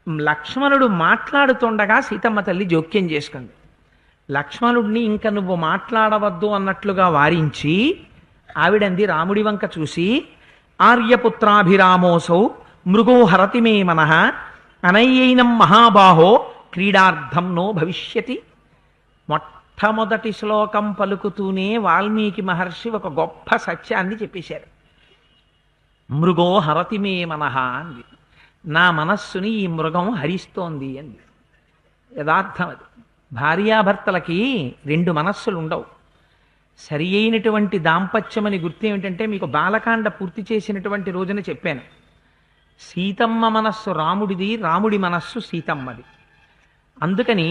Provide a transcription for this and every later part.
లక్ష్మణుడు మాట్లాడుతుండగా సీతమ్మ తల్లి జోక్యం చేసుకుంది. లక్ష్మణుడిని ఇంక నువ్వు మాట్లాడవద్దు అన్నట్లుగా వారించి ఆవిడంది రాముడి వంక చూసి, ఆర్యపుత్రాభిరామోసౌ మృగో హరతి మే మనః అనయ్యైనం మహాబాహో క్రీడార్థం నో భవిష్యతి. మొట్టమొదటి శ్లోకం పలుకుతూనే వాల్మీకి మహర్షి ఒక గొప్ప సత్యాన్ని చెప్పేశారు. మృగో హరతి మే మనః అంది. నా మనస్సుని ఈ మృగం హరిస్తోంది అంది. యథార్థం అది. భార్యాభర్తలకి రెండు మనస్సులు ఉండవు. సరి అయినటువంటి దాంపత్యమని గుర్తు ఏమిటంటే, మీకు బాలకాండ పూర్తి చేసినటువంటి రోజున చెప్పాను. సీతమ్మ మనస్సు రాముడిది, రాముడి మనస్సు సీతమ్మది. అందుకని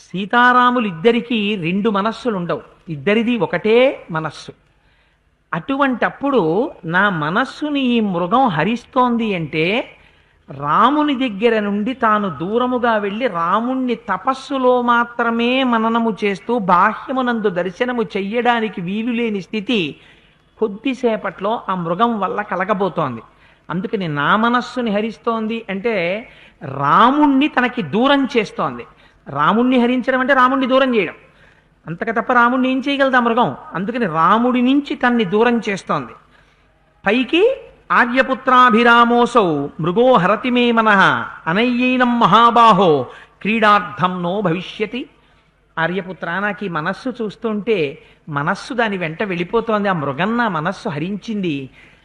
సీతారాములిద్దరికీ రెండు మనస్సులు ఉండవు, ఇద్దరిది ఒకటే మనస్సు. అటువంటప్పుడు నా మనస్సుని ఈ మృగం హరిస్తోంది అంటే, రాముని దగ్గర నుండి తాను దూరముగా వెళ్ళి రాముణ్ణి తపస్సులో మాత్రమే మననము చేస్తూ బాహ్యమునందు దర్శనము చెయ్యడానికి వీలులేని స్థితి కొద్దిసేపట్లో ఆ మృగం వల్ల కలగబోతోంది. అందుకని నా మనస్సుని హరిస్తోంది అంటే రాముణ్ణి తనకి దూరం చేస్తోంది. రాముణ్ణి హరించడం అంటే రాముణ్ణి దూరం చేయడం, అంతక తప్ప రాముణ్ణి ఏం చేయగలదు ఆ మృగం? అందుకని రాముడి నుంచి తన్ని దూరం చేస్తోంది. పైకి ఆర్యపుత్రాభిరామోసౌ మృగో హరతి మే మనః అనయ్యైనం మహాబాహో క్రీడార్థం నో భవిష్యతి. ఆర్యపుత్ర, నాకు ఈ మనస్సు చూస్తుంటే మనస్సు దాని వెంట వెళ్ళిపోతోంది. ఆ మృగం నా మనస్సు హరించింది,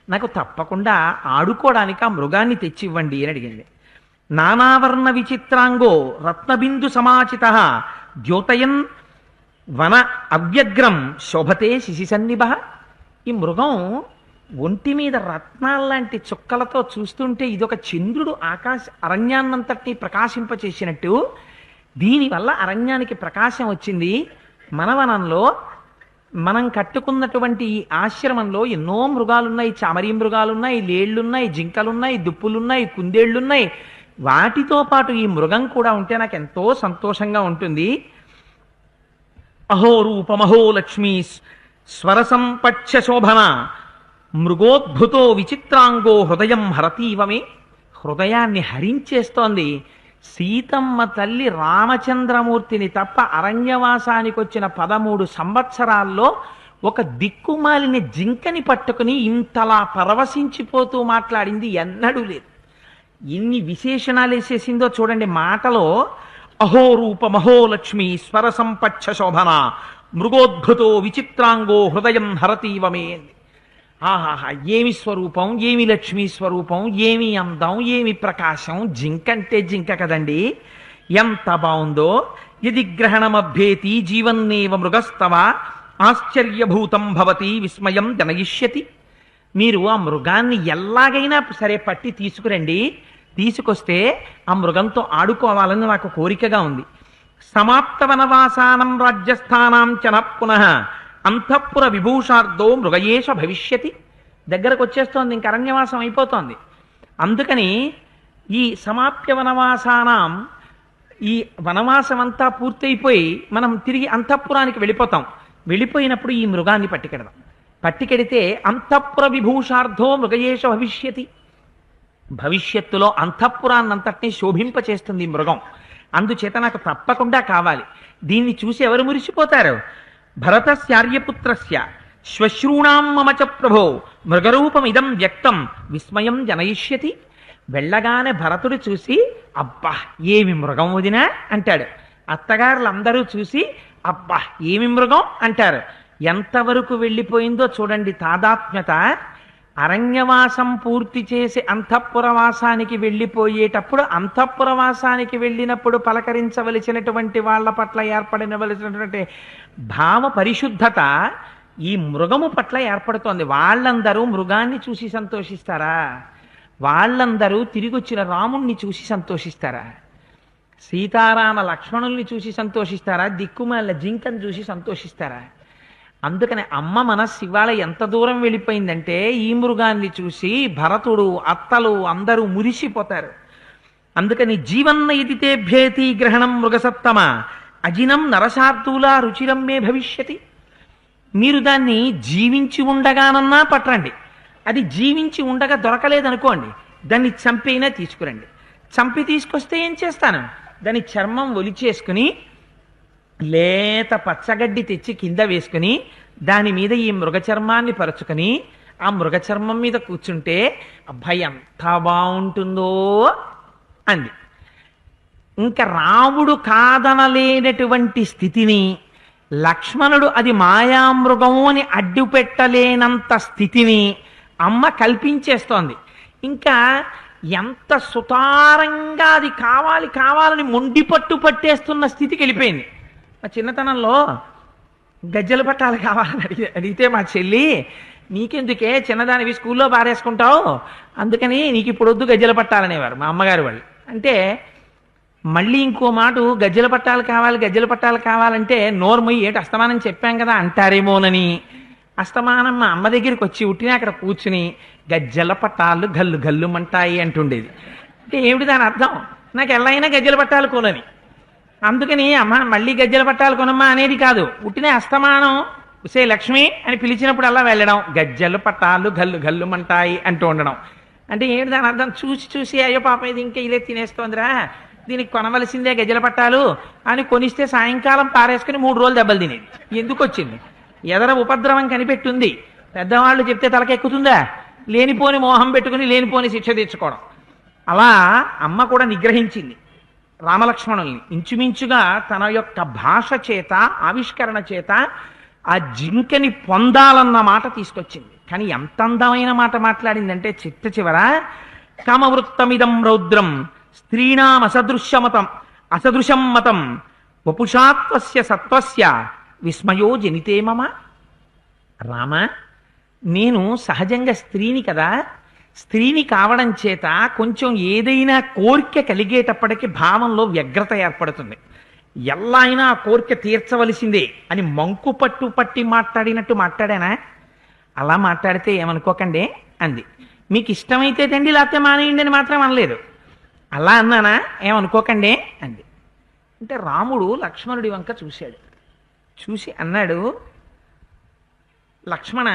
నాకు తప్పకుండా ఆడుకోవడానికి ఆ మృగాన్ని తెచ్చివ్వండి అని అడిగింది. నానావర్ణ విచిత్రాంగో రత్నబిందు సమాచిత ద్యోతయన్ వన అవ్యగ్రం శోభతే శిశిసన్నిభ. ఈ మృగం ఒంటి మీద రత్నాల్లాంటి చుక్కలతో చూస్తుంటే ఇదొక చంద్రుడు అరణ్యాన్నంతటినీ ప్రకాశింపచేసినట్టు దీనివల్ల అరణ్యానికి ప్రకాశం వచ్చింది. మనవనంలో మనం కట్టుకున్నటువంటి ఈ ఆశ్రమంలో ఎన్నో మృగాలున్నాయి, చామరీ మృగాలున్నాయి, లేళ్లున్నాయి, జింకలున్నాయి, దుప్పులున్నాయి, కుందేళ్లున్నాయి. వాటితో పాటు ఈ మృగం కూడా ఉంటే నాకు ఎంతో సంతోషంగా ఉంటుంది. అహో రూపమహో లక్ష్మీ స్వరసంపచ్చ శోభన మృగోద్భుతో విచిత్రాంగో హృదయం హరతీవమే. హృదయాన్ని హరించేస్తోంది. సీతమ్మ తల్లి రామచంద్రమూర్తిని తప్ప అరణ్యవాసానికి వచ్చిన 13 సంవత్సరాల్లో ఒక దిక్కుమాలిన జింకని పట్టుకుని ఇంతలా పరవశించిపోతూ మాట్లాడింది ఎన్నడూ లేదు. ఇన్ని విశేషణాలు వేసేసిందో చూడండి మాటలో. అహో రూపమహో లక్ష్మీ స్వరసంపచ్చ శోభన మృగోద్భుతో విచిత్రాంగో హృదయం హరతీవమే. ఆహాహా, ఏమి స్వరూపం, ఏమి లక్ష్మీ స్వరూపం, ఏమి అందం, ఏమి ప్రకాశం. జింక అంటే జింక కదండి, ఎంత బాగుందో. యది గ్రహణమభ్యేతి జీవన్నేవ మృగస్తవ ఆశ్చర్యభూతం భవతి విస్మయం జనయిష్యతి. మీరు ఆ మృగాన్ని ఎలాగైనా సరే పట్టి తీసుకురండి, తీసుకొస్తే ఆ మృగంతో ఆడుకోవాలని నాకు కోరికగా ఉంది. సమాప్త వనవాసానం రాజ్యస్థానాం చన పునః అంతఃపుర విభూషార్థో మృగయేష భవిష్యతి. దగ్గరకు వచ్చేస్తోంది, ఇంక అరణ్యవాసం అయిపోతోంది. అందుకని ఈ సమాప్య వనవాసానం, ఈ వనవాసం అంతా పూర్తయిపోయి మనం తిరిగి అంతఃపురానికి వెళ్ళిపోతాం. వెళ్ళిపోయినప్పుడు ఈ మృగాన్ని పట్టుకెడదాం. పట్టుకెడితే అంతఃపుర విభూషార్థో మృగయేష భవిష్యతి. భవిష్యత్తులో అంతఃపురాన్నంతటినీ శోభింపచేస్తుంది ఈ మృగం. అందుచేత నాకు తప్పకుండా కావాలి. దీన్ని చూసి ఎవరు మురిసిపోతారు? భరతస్యార్యపుత్రస్య శ్వశ్రూణాం మమ చ ప్రభో మృగరూపమిదం వ్యక్తం విస్మయం జనయిష్యతి. వెళ్ళగానే భరతుడు చూసి అబ్బా ఏమి మృగం వదినా అంటాడు. అత్తగారులందరూ చూసి అబ్బా ఏమి మృగం అంటారు. ఎంతవరకు వెళ్ళిపోయిందో చూడండి తాదాత్మ్యత. అరణ్యవాసం పూర్తి చేసి అంతఃపురవాసానికి వెళ్ళిపోయేటప్పుడు, అంతఃపురవాసానికి వెళ్ళినప్పుడు పలకరించవలసినటువంటి వాళ్ళ పట్ల ఏర్పడినవలసినటువంటి భావ పరిశుద్ధత ఈ మృగము పట్ల ఏర్పడుతోంది. వాళ్ళందరూ మృగాన్ని చూసి సంతోషిస్తారా? వాళ్ళందరూ తిరిగి వచ్చిన రాముణ్ణి చూసి సంతోషిస్తారా? సీతారామ లక్ష్మణుల్ని చూసి సంతోషిస్తారా? దిక్కుమాల జింకను చూసి సంతోషిస్తారా? అందుకని అమ్మ మనస్సు ఇవాళ ఎంత దూరం వెళ్ళిపోయిందంటే, ఈ మృగాన్ని చూసి భరతుడు, అత్తలు అందరూ మురిసిపోతారు. అందుకని జీవన్న ఇదితే భేతి గ్రహణం మృగసత్తమ అజినం నరశార్దూలా రుచిరం మే భవిష్యతి. మీరు దాన్ని జీవించి ఉండగానన్నా పట్టండి, అది జీవించి ఉండగా దొరకలేదనుకోండి, దాన్ని చంపైనా తీసుకురండి. చంపి తీసుకొస్తే ఏం చేస్తాను? దాని చర్మం ఒలిచేసుకుని లేత పచ్చగడ్డి తెచ్చి కింద వేసుకుని దాని మీద ఈ మృగ చర్మాన్ని పరుచుకొని ఆ మృగ చర్మం మీద కూర్చుంటే అబ్బాయి ఎంత బాగుంటుందో అంది. ఇంకా రాముడు కాదనలేనటువంటి స్థితిని, లక్ష్మణుడు అది మాయామృగము అని అడ్డుపెట్టలేనంత స్థితిని అమ్మ కల్పించేస్తోంది. ఇంకా ఎంత సుతారంగా అది కావాలి కావాలని మొండి పట్టు పట్టేస్తున్న స్థితికి వెళ్ళిపోయింది. మా చిన్నతనంలో గజ్జల పట్టాలు కావాలని అడిగితే మా చెల్లి, నీకెందుకే చిన్నదానివి స్కూల్లో బారేసుకుంటావు, అందుకని నీకు ఇప్పుడు వద్దు గజ్జల పట్టాలనేవారు మా అమ్మగారు వాళ్ళు. అంటే మళ్ళీ ఇంకో మాట, గజ్జల పట్టాలు కావాలి గజ్జల పట్టాలు కావాలంటే నోర్మొయ్యి ఏటి అస్తమానం చెప్పాం కదా అంటారేమోనని అస్తమానం మా అమ్మ దగ్గరికి వచ్చి ఉట్టిన అక్కడ కూర్చుని గజ్జల పట్టాలు గల్లు గల్లుమంటాయి అంటుండేది. అంటే ఏమిటి దాని అర్థం? నాకు ఎలా అయినా గజ్జల పట్టాలు కొనని, అందుకని అమ్మ మళ్ళీ గజ్జల పట్టాలు కొనమ్మా అనేది కాదు, ఉట్టినే అస్తమానం ఉసే లక్ష్మి అని పిలిచినప్పుడు అలా వెళ్ళడం, గజ్జల పట్టాలు గల్లు గల్లుమంటాయి అంటూ ఉండడం. అంటే ఏమిటి దాని అర్థం? చూసి చూసి అయ్యో పాప ఇది ఇంకా ఇదే తినేస్తోందిరా, దీనికి కొనవలసిందే గజ్జల పట్టాలు అని కొనిస్తే సాయంకాలం పారేసుకుని 3 రోజులు దెబ్బలు తినేది. ఎందుకు వచ్చింది? ఎదర ఉపద్రవం కనిపెట్టుంది. పెద్దవాళ్ళు చెప్తే తలకెక్కుతుందా? లేనిపోని మోహం పెట్టుకుని లేనిపోని శిక్ష తెచ్చుకోవడం. అలా అమ్మ కూడా నిగ్రహించింది రామలక్ష్మణుల్ని. ఇంచుమించుగా తన యొక్క భాష చేత, ఆవిష్కరణ చేత ఆ జింకని పొందాలన్న మాట తీసుకొచ్చింది. కానీ ఎంత అందమైన మాట మాట్లాడిందంటే చిట్ట చివర కామవృత్తమిదం రౌద్రం స్త్రీణాం అసదృశం మతం వపుషాత్వస్య సత్వస్య విస్మయో జనితే మమ. రామ, నేను సహజంగా స్త్రీని కదా, స్త్రీని కావడం చేత కొంచెం ఏదైనా కోరిక కలిగేటప్పటికి భావంలో వ్యగ్రత ఏర్పడుతుంది. ఎలా అయినా ఆ కోరిక తీర్చవలసిందే అని మంకు పట్టు పట్టి మాట్లాడినట్టు మాట్లాడానా? అలా మాట్లాడితే ఏమనుకోకండి అంది. మీకు ఇష్టమైతే తండి లేకపోతే మానేయండి అని మాత్రం అనలేదు. అలా అన్నానా? ఏమనుకోకండి అంది. అంటే రాముడు లక్ష్మణుడి వంక చూశాడు. చూసి అన్నాడు, లక్ష్మణ,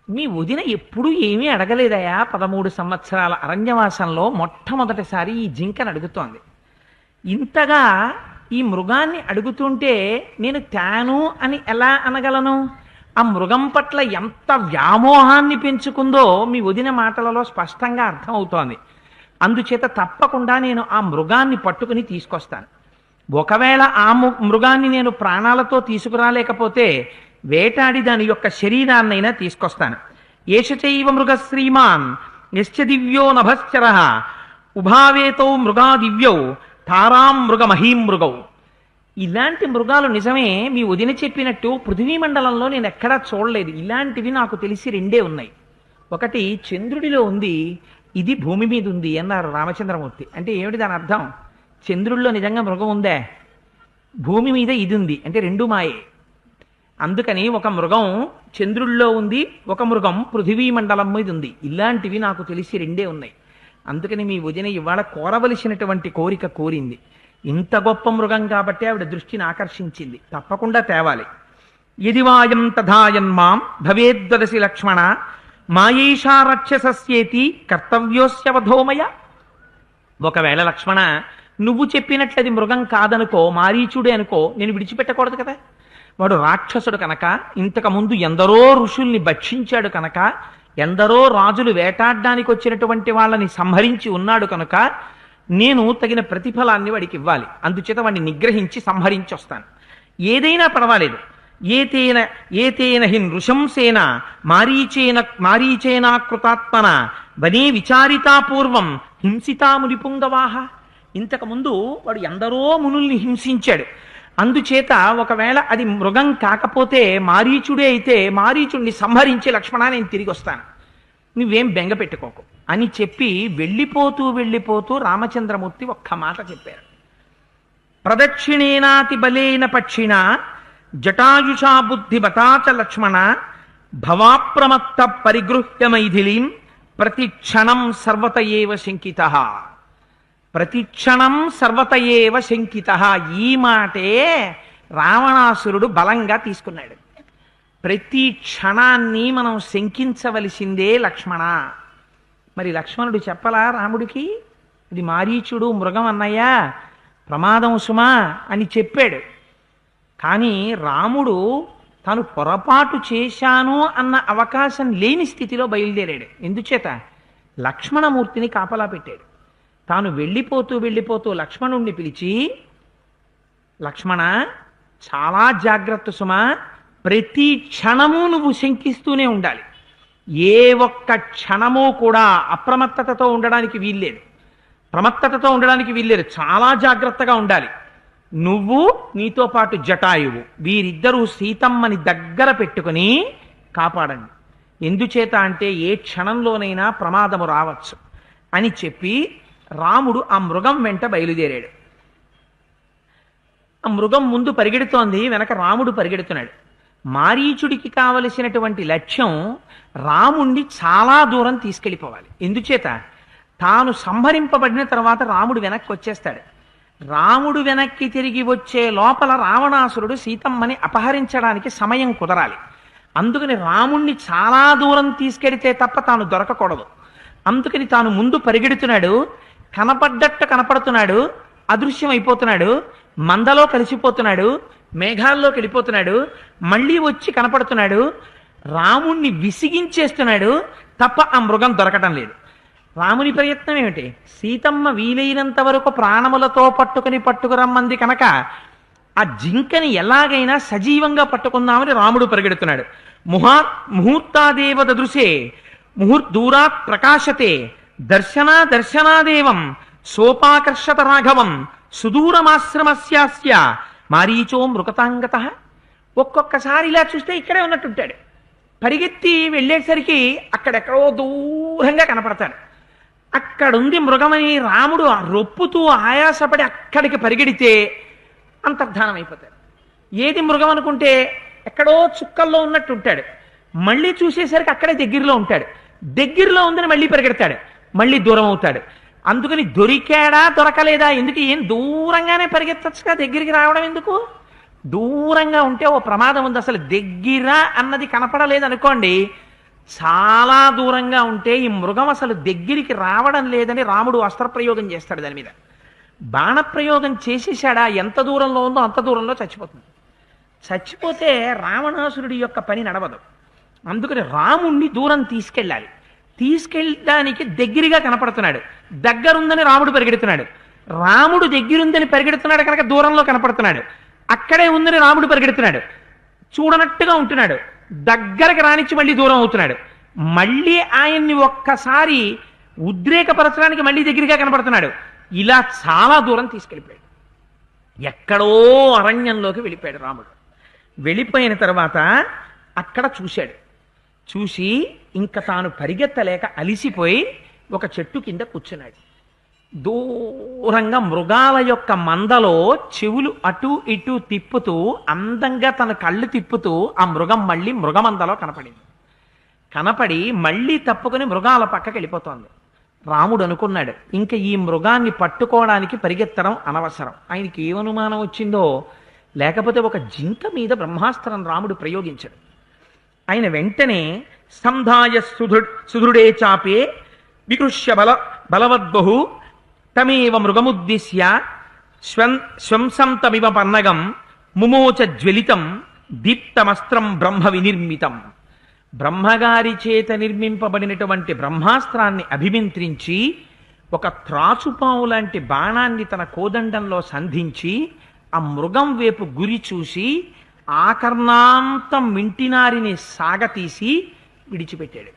మీ వదిన ఎప్పుడూ ఏమీ అడగలేదయా. 13 సంవత్సరాల అరణ్యవాసంలో మొట్టమొదటిసారి ఈ జింకను అడుగుతోంది. ఇంతగా ఈ మృగాన్ని అడుగుతుంటే నేను తాను అని ఎలా అనగలను? ఆ మృగం పట్ల ఎంత వ్యామోహాన్ని పెంచుకుందో మీ వదిన మాటలలో స్పష్టంగా అర్థమవుతోంది. అందుచేత తప్పకుండా నేను ఆ మృగాన్ని పట్టుకుని తీసుకొస్తాను. ఒకవేళ ఆ మృగాన్ని నేను ప్రాణాలతో తీసుకురాలేకపోతే వేటాడి దాని యొక్క శరీరాన్నైనా తీసుకొస్తాను. ఏషచైవ మృగ శ్రీమాన్ యశ్చ దివ్యో నభశ్చర ఉభావేతౌ మృగా దివ్యౌ తారాం మృగ మహీం మృగౌ. ఇలాంటి మృగాలు నిజమే మీ వదిన చెప్పినట్టు పృథివీ మండలంలో నేను ఎక్కడా చూడలేదు. ఇలాంటివి నాకు తెలిసి 2 ఉన్నాయి. ఒకటి చంద్రుడిలో ఉంది, ఇది భూమి మీద ఉంది అన్నారు రామచంద్రమూర్తి. అంటే ఏమిటి దాని అర్థం? చంద్రుడిలో నిజంగా మృగం ఉందే, భూమి మీద ఇది ఉంది అంటే 2 మాయే. అందుకని ఒక మృగం చంద్రుడిలో ఉంది, ఒక మృగం పృథివీ మండలం మీద ఉంది. ఇలాంటివి నాకు తెలిసి 2 ఉన్నాయి. అందుకని మీ వదిన ఇవాళ కోరవలసినటువంటి కోరిక కోరింది. ఇంత గొప్ప మృగం కాబట్టి ఆవిడ దృష్టిని ఆకర్షించింది. తప్పకుండా తేవాలి. యదివాయం తథాయన్మాం భవేద్వదసి లక్ష్మణ మాయేషా రక్షసస్యేతి కర్తవ్యోస్యవధోమయ. ఒకవేళ లక్ష్మణ నువ్వు చెప్పినట్లది మృగం కాదనుకో, మారీచుడే అనుకో, నేను విడిచిపెట్టకూడదు కదా. వాడు రాక్షసుడు కనుక, ఇంతకుముందు ఎందరో ఋషుల్ని భక్షించాడు కనుక, ఎందరో రాజులు వేటాడడానికి వచ్చినటువంటి వాళ్ళని సంహరించి ఉన్నాడు కనుక నేను తగిన ప్రతిఫలాన్ని వాడికి ఇవ్వాలి. అందుచేత వాడిని నిగ్రహించి సంహరించి వస్తాను. ఏదైనా పర్వాలేదు. ఏతేన హి నృశంసేన మారీచేనా కృతాత్మన వనే విచారితాపూర్వం హింసితామునిపుంగవాహ. ఇంతకుముందు వాడు ఎందరో మునుల్ని హింసించాడు. అందుచేత ఒకవేళ అది మృగం కాకపోతే మారీచుడే అయితే మారీచుడిని సంహరించి లక్ష్మణ నేను తిరిగి వస్తాను, నువ్వేం బెంగ పెట్టుకోకు అని చెప్పి వెళ్ళిపోతూ రామచంద్రమూర్తి ఒక్క మాట చెప్పారు. ప్రదక్షిణేనాతి బలేన పక్షిణ జటాయుషా బుద్ధిమతాచ లక్ష్మణ భవాప్రమత్త పరిగృహ్య మైథిలీం ప్రతిక్షణం సర్వతయేవ శంకితః. ప్రతిక్షణం సర్వతయేవ శంకితః. ఈ మాటే రావణాసురుడు బలంగా తీసుకున్నాడు. ప్రతి క్షణాన్ని మనం శంకించవలసిందే లక్ష్మణ. మరి లక్ష్మణుడు చెప్పలా రాముడికి? అది మారీచుడు మృగం అన్నయ్యా, ప్రమాదం సుమా అని చెప్పాడు. కానీ రాముడు తాను పొరపాటు చేశాను అన్న అవకాశం లేని స్థితిలో బయలుదేరాడు. ఎందుచేత లక్ష్మణమూర్తిని కాపలా పెట్టాడు. తాను వెళ్ళిపోతూ లక్ష్మణుణ్ణి పిలిచి, లక్ష్మణ చాలా జాగ్రత్త సుమా, ప్రతి క్షణము నువ్వు శంకిస్తూనే ఉండాలి. ఏ ఒక్క క్షణము కూడా అప్రమత్తతతో ఉండడానికి వీల్లేదు, ప్రమత్తతతో ఉండడానికి వీల్లేదు. చాలా జాగ్రత్తగా ఉండాలి. నువ్వు నీతో పాటు జటాయువు వీరిద్దరూ సీతమ్మని దగ్గర పెట్టుకుని కాపాడండి. ఎందుచేత అంటే ఏ క్షణంలోనైనా ప్రమాదము రావచ్చు అని చెప్పి రాముడు ఆ మృగం వెంట బయలుదేరాడు. ఆ మృగం ముందు పరిగెడుతోంది, వెనక రాముడు పరిగెడుతున్నాడు. మారీచుడికి కావలసినటువంటి లక్ష్యం రాముణ్ణి చాలా దూరం తీసుకెళ్ళిపోవాలి. ఎందుచేత తాను సంహరింపబడిన తర్వాత రాముడు వెనక్కి వచ్చేస్తాడు. రాముడు వెనక్కి తిరిగి వచ్చే లోపల రావణాసురుడు సీతమ్మని అపహరించడానికి సమయం కుదరాలి. అందుకని రాముణ్ణి చాలా దూరం తీసుకెడితే తప్ప తాను దొరకకూడదు. అందుకని తాను ముందు పరిగెడుతున్నాడు, కనపడ్డట్టు కనపడుతున్నాడు, అదృశ్యం అయిపోతున్నాడు, మందలో కలిసిపోతున్నాడు, మేఘాల్లోకి వెళ్ళిపోతున్నాడు, మళ్ళీ వచ్చి కనపడుతున్నాడు, రాముణ్ణి విసిగించేస్తున్నాడు తప్ప ఆ మృగం దొరకటం లేదు. రాముని ప్రయత్నం ఏమిటి? సీతమ్మ వీలైనంత వరకు ప్రాణములతో పట్టుకురమ్మంది కనుక ఆ జింకని ఎలాగైనా సజీవంగా పట్టుకుందామని రాముడు పరిగెడుతున్నాడు. ముహూర్తాదేవ దృశే ముహుర్దూరాత్ ప్రకాశతే దర్శనాదేవం సోపాకర్షత రాఘవం సుదూరమాశ్రమస్యాస్య మారీచో మృగతాంగత. ఒక్కొక్కసారి ఇలా చూస్తే ఇక్కడే ఉన్నట్టుంటాడు, పరిగెత్తి వెళ్ళేసరికి అక్కడెక్కడో దూరంగా కనపడతాడు. అక్కడుంది మృగమని రాముడు రొప్పుతూ ఆయాసపడి అక్కడికి పరిగెడితే అంతర్ధానం అయిపోతాడు. ఏది మృగం అనుకుంటే ఎక్కడో చుక్కల్లో ఉన్నట్టుంటాడు, మళ్ళీ చూసేసరికి అక్కడే దగ్గరలో ఉంటాడు. దగ్గరలో ఉందని మళ్ళీ పరిగెడతాడు, మళ్ళీ దూరం అవుతాడు. అందుకని దొరికాడా దొరకలేదా ఎందుకు, ఏం దూరంగానే పరిగెత్తచ్చుగా, దగ్గరికి రావడం ఎందుకు? దూరంగా ఉంటే ఓ ప్రమాదం ఉంది. అసలు దగ్గర అన్నది కనపడలేదు అనుకోండి, చాలా దూరంగా ఉంటే ఈ మృగం అసలు దగ్గరికి రావడం లేదని రాముడు అస్త్రప్రయోగం చేస్తాడు. దాని మీద బాణప్రయోగం చేసేసాడా, ఎంత దూరంలో ఉందో అంత దూరంలో చచ్చిపోతుంది. చచ్చిపోతే రావణాసురుడి యొక్క పని నడవదు. అందుకని రాముణ్ణి దూరం తీసుకెళ్ళాలి. తీసుకెళ్ళడానికి దగ్గరగా కనపడుతున్నాడు, దగ్గరుందని రాముడు పరిగెడుతున్నాడు. రాముడు దగ్గరుందని పరిగెడుతున్నాడు కనుక దూరంలో కనపడుతున్నాడు. అక్కడే ఉందని రాముడు పరిగెడుతున్నాడు, చూడనట్టుగా ఉంటున్నాడు, దగ్గరకు రానిచ్చి మళ్ళీ దూరం అవుతున్నాడు. మళ్ళీ ఆయన్ని ఒక్కసారి ఉద్రేకపరచడానికి మళ్ళీ దగ్గరగా కనపడుతున్నాడు. ఇలా చాలా దూరం తీసుకెళ్ళిపోయాడు. ఎక్కడో అరణ్యంలోకి వెళ్ళిపోయాడు రాముడు. వెళ్ళిపోయిన తర్వాత అక్కడ చూశాడు. చూసి ఇంకా తాను పరిగెత్తలేక అలిసిపోయి ఒక చెట్టు కింద కూర్చున్నాడు. దూరంగా మృగాల యొక్క మందలో చెవులు అటు ఇటు తిప్పుతూ అందంగా తన కళ్ళు తిప్పుతూ ఆ మృగం మళ్ళీ మృగమందలో కనపడి మళ్ళీ తప్పుకొని మృగాల పక్కకి వెళ్ళిపోతోంది. రాముడు అనుకున్నాడు, ఇంకా ఈ మృగాన్ని పట్టుకోవడానికి పరిగెత్తడం అనవసరం. ఆయనకి ఏ అనుమానం వచ్చిందో, లేకపోతే ఒక జింక మీద బ్రహ్మాస్త్రం రాముడు ప్రయోగించాడు. ఆయన వెంటనే సంధాయ సుదృఢే చాపే వికృష్య బలవద్బహు తమేవ మృగముద్దిశ్య శ్వంసంతమివ పన్నగం ముమోచ జ్వలితం దీప్తమస్త్రం బ్రహ్మ వినిర్మితం. బ్రహ్మగారి చేత నిర్మింపబడినటువంటి బ్రహ్మాస్త్రాన్ని అభిమంత్రించి ఒక త్రాచుపావు లాంటి బాణాన్ని తన కోదండంలో సంధించి ఆ మృగం వైపు గురి చూసి ఆకర్ణాంతం మింటినారిని సాగతీసి విడిచిపెట్టాడు.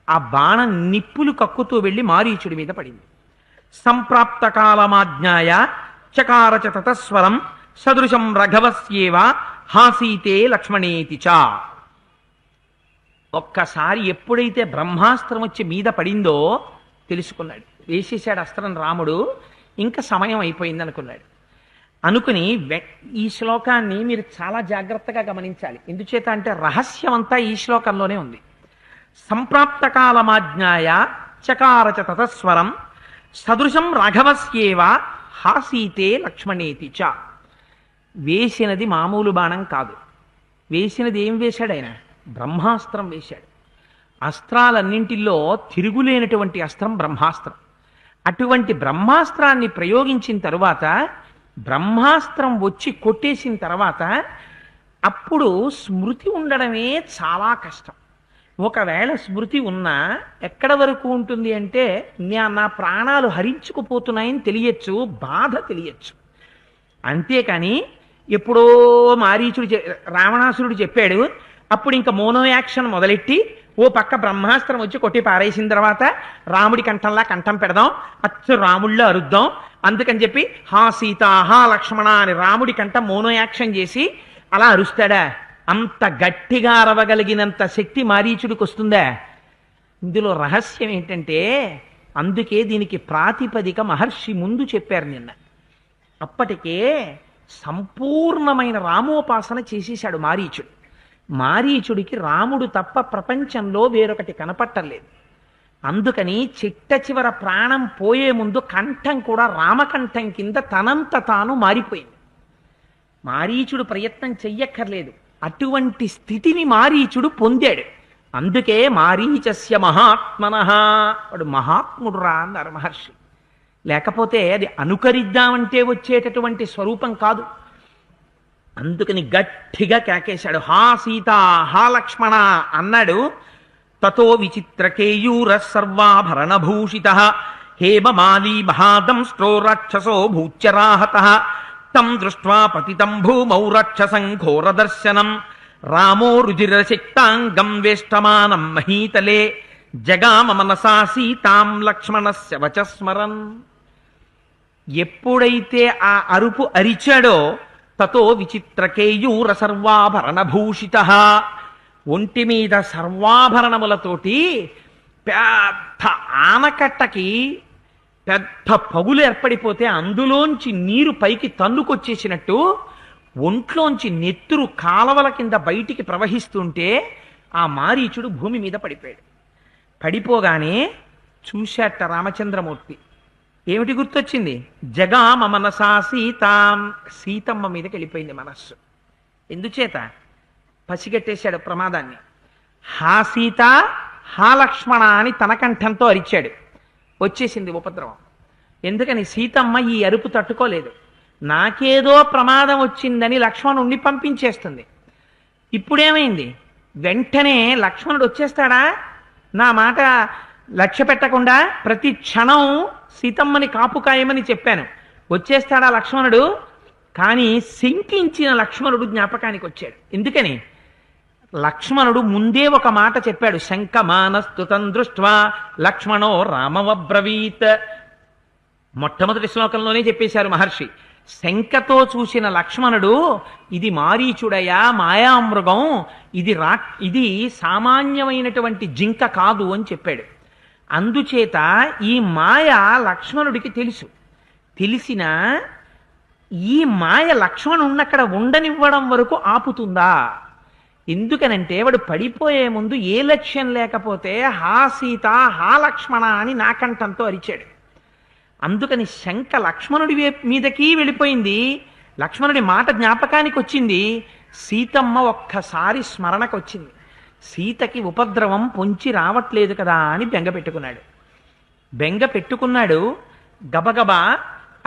ఆ బాణం నిప్పులు కక్కుతూ వెళ్ళి మారీచుడి మీద పడింది. సంప్రాప్త కాలమాజ్ఞాయ చకారచ తతస్వరం సదృశం రఘవస్యేవ హాసీతే లక్ష్మణేతి చ. ఒక్కసారి ఎప్పుడైతే బ్రహ్మాస్త్రం వచ్చి మీద పడిందో తెలుసుకున్నాడు. వేసేశాడు అస్త్రం రాముడు, ఇంకా సమయం అయిపోయింది అనుకున్నాడు. అనుకుని ఈ శ్లోకాన్ని మీరు చాలా జాగ్రత్తగా గమనించాలి. ఎందుచేత అంటే రహస్యం అంతా ఈ శ్లోకంలోనే ఉంది. సంప్రాప్త కాలమాజ్ఞాయ చకారచ తతస్వరం సదృశం రాఘవస్యేవ హాసీతే లక్ష్మణేతి చ. వేసినది మామూలు బాణం కాదు. వేసినది ఏం వేశాడు ఆయన? బ్రహ్మాస్త్రం వేశాడు. అస్త్రాలన్నింటిలో తిరుగులేనటువంటి అస్త్రం బ్రహ్మాస్త్రం. అటువంటి బ్రహ్మాస్త్రాన్ని ప్రయోగించిన తరువాత బ్రహ్మాస్త్రం వచ్చి కొట్టేసిన తర్వాత అప్పుడు స్మృతి ఉండడమే చాలా కష్టం. ఒకవేళ స్మృతి ఉన్నా ఎక్కడ వరకు ఉంటుంది అంటే నా ప్రాణాలు హరించుకుపోతున్నాయని తెలియచ్చు, బాధ తెలియచ్చు. అంతేకాని ఎప్పుడో మారీచుడు రావణాసురుడు చెప్పాడు, అప్పుడు ఇంకా మోనో యాక్షన్ మొదలెట్టి ఓ పక్క బ్రహ్మాస్త్రం వచ్చి కొట్టి పారేసిన తర్వాత రాముడి కంఠంలా కంఠం పెడదాం, అచ్చు రాముళ్ళో అరుద్దాం, అందుకని చెప్పి హా సీత హా లక్ష్మణ అని రాముడి కంఠం మోనో యాక్షన్ చేసి అలా అరుస్తాడా? అంత గట్టిగా అరవగలిగినంత శక్తి మారీచుడికి వస్తుందా? ఇందులో రహస్యం ఏంటంటే అందుకే దీనికి ప్రాతిపదిక మహర్షి ముందు చెప్పారు నిన్న. అప్పటికే సంపూర్ణమైన రామోపాసన చేసేశాడు మారీచుడు. మారీచుడికి రాముడు తప్ప ప్రపంచంలో వేరొకటి కనపట్టలేదు. అందుకని చిట్ట చివర ప్రాణం పోయే ముందు కంఠం కూడా రామకంఠం కింద తనంత తాను మారిపోయింది. మారీచుడు ప్రయత్నం చెయ్యక్కర్లేదు, అటువంటి స్థితిని మారీచుడు పొందాడు. అందుకే మారీచస్య మహాత్మనః, వాడు మహాత్ముడు రా అన్నారు మహర్షి. లేకపోతే అది అనుకరిద్దామంటే వచ్చేటటువంటి స్వరూపం కాదు. అందుకని గట్టిగా కేకేశాడు, హా సీత హా లక్ష్మణ అన్నాడు. తతో విచిత్రకేయూర సర్వాభరణభూషిత హేమమాలీ మహాదంస్ట్రో రాక్షసో భూత్యరాహతః తం దృష్ట్వా పతితం భూమౌ రాక్షసం ఘోరదర్శనం రామో రుజిరశక్తాంగం వేష్టమానం మహీతలే జగామ మనసా సీతాం లక్ష్మణస్య వచస్మరన్. ఎప్పుడైతే ఆ అరుపు అరిచాడో తతో విచిత్రకేయూర సర్వాభరణభూషిత, ఒంటి మీద సర్వాభరణములతోటి పెద్ద ఆనకట్టకి పెద్ద పగులు ఏర్పడిపోతే అందులోంచి నీరు పైకి తన్నుకొచ్చేసినట్టు ఒంట్లోంచి నెత్తురు కాలవల కింద బయటికి ప్రవహిస్తుంటే ఆ మారీచుడు భూమి మీద పడిపోయాడు. పడిపోగానే చూశాట రామచంద్రమూర్తి. ఏమిటి గుర్తొచ్చింది? జగామ మనసా సీతాం, సీతమ్మ మీదకి వెళ్ళిపోయింది మనస్సు. ఎందుచేత? పసిగట్టేశాడు ప్రమాదాన్ని. హా సీత హా లక్ష్మణ అని తన కంఠంతో అరిచాడు. వచ్చేసింది ఉపద్రవం. ఎందుకని? సీతమ్మ ఈ అరుపు తట్టుకోలేదు. నాకేదో ప్రమాదం వచ్చిందని లక్ష్మణుణ్ణి పంపించేస్తుంది. ఇప్పుడేమైంది? వెంటనే లక్ష్మణుడు వచ్చేస్తాడా? నా మాట లక్ష్య పెట్టకుండా ప్రతి క్షణం సీతమ్మని కాపుకాయమని చెప్పాను. వచ్చేస్తాడా లక్ష్మణుడు? కానీ శంకించిన లక్ష్మణుడు జ్ఞాపకానికి వచ్చాడు. ఎందుకని? లక్ష్మణుడు ముందే ఒక మాట చెప్పాడు, శంకమానస్తుతం దృష్ట్వా లక్ష్మణో రామవబ్రవీత్. మొట్టమొదటి శ్లోకంలోనే చెప్పేశారు మహర్షి. శంకతో చూసిన లక్ష్మణుడు ఇది మారీచుడయా, మాయామృగం, ఇది సామాన్యమైనటువంటి జింక కాదు అని చెప్పాడు. అందుచేత ఈ మాయ లక్ష్మణుడికి తెలుసు. తెలిసిన ఈ మాయ లక్ష్మణున్నక్కడ ఉండనివ్వడం వరకు ఆపుతుందా? ఎందుకనంటే వాడు పడిపోయే ముందు ఏ లక్ష్యం లేకపోతే హా సీత హా లక్ష్మణ అని నా కంఠంతో అరిచాడు. అందుకని శంక లక్ష్మణుడి మీదకి వెళ్ళిపోయింది. లక్ష్మణుడి మాట జ్ఞాపకానికి వచ్చింది. సీతమ్మ ఒక్కసారి స్మరణకు వచ్చింది. సీతకి ఉపద్రవం పొంచి రావట్లేదు కదా అని బెంగ పెట్టుకున్నాడు. గబగబా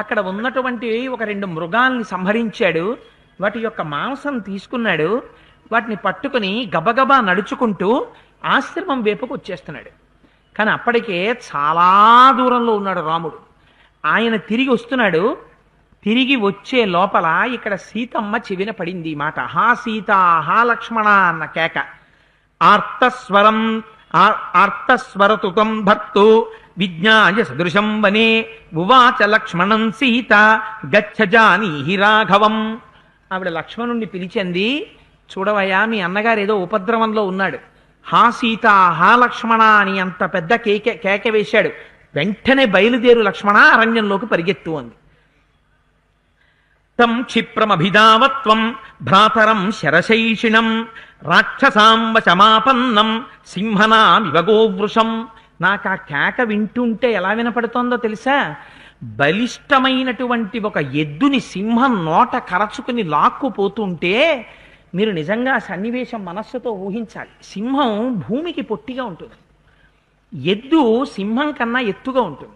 అక్కడ ఉన్నటువంటి ఒక 2 మృగాల్ని సంహరించాడు. వాటి యొక్క మాంసం తీసుకున్నాడు. వాటిని పట్టుకుని గబగబా నడుచుకుంటూ ఆశ్రమం వైపుకు వచ్చేస్తున్నాడు. కానీ అప్పటికే చాలా దూరంలో ఉన్నాడు రాముడు. ఆయన తిరిగి వస్తున్నాడు. తిరిగి వచ్చే లోపల ఇక్కడ సీతమ్మ చెవిన పడింది ఈ మాట, హా సీత హా లక్ష్మణ అన్న కేక. ఆర్తస్వరతుతం భర్తు విజ్ఞాయ సదృశం వనే ఉవాచ లక్ష్మణం సీత గచ్చ జానీహి రాఘవం. ఆవిడ లక్ష్మణుణ్ణి పిలిచింది, చూడవయ్యా మీ అన్నగారు ఏదో ఉపద్రవంలో ఉన్నాడు, హా సీత హా లక్ష్మణ అని అంత పెద్ద కేక వేశాడు. వెంటనే బయలుదేరు లక్ష్మణ, అరణ్యంలోకి పరిగెత్తు అంది. తం క్షిప్రమభిధావత్వం భ్రాతరం శరశైషిణం రాక్షసాం వశమాపన్నం సింహనామివ గోవృషం. నాకు ఆ కేక వింటుంటే ఎలా వినపడుతోందో తెలుసా? బలిష్టమైనటువంటి ఒక ఎద్దుని సింహం నోట కరచుకుని లాక్కుపోతుంటే మీరు నిజంగా సన్నివేశం మనస్సుతో ఊహించాలి. సింహం భూమికి పొట్టిగా ఉంటుంది, ఎద్దు సింహం కన్నా ఎత్తుగా ఉంటుంది.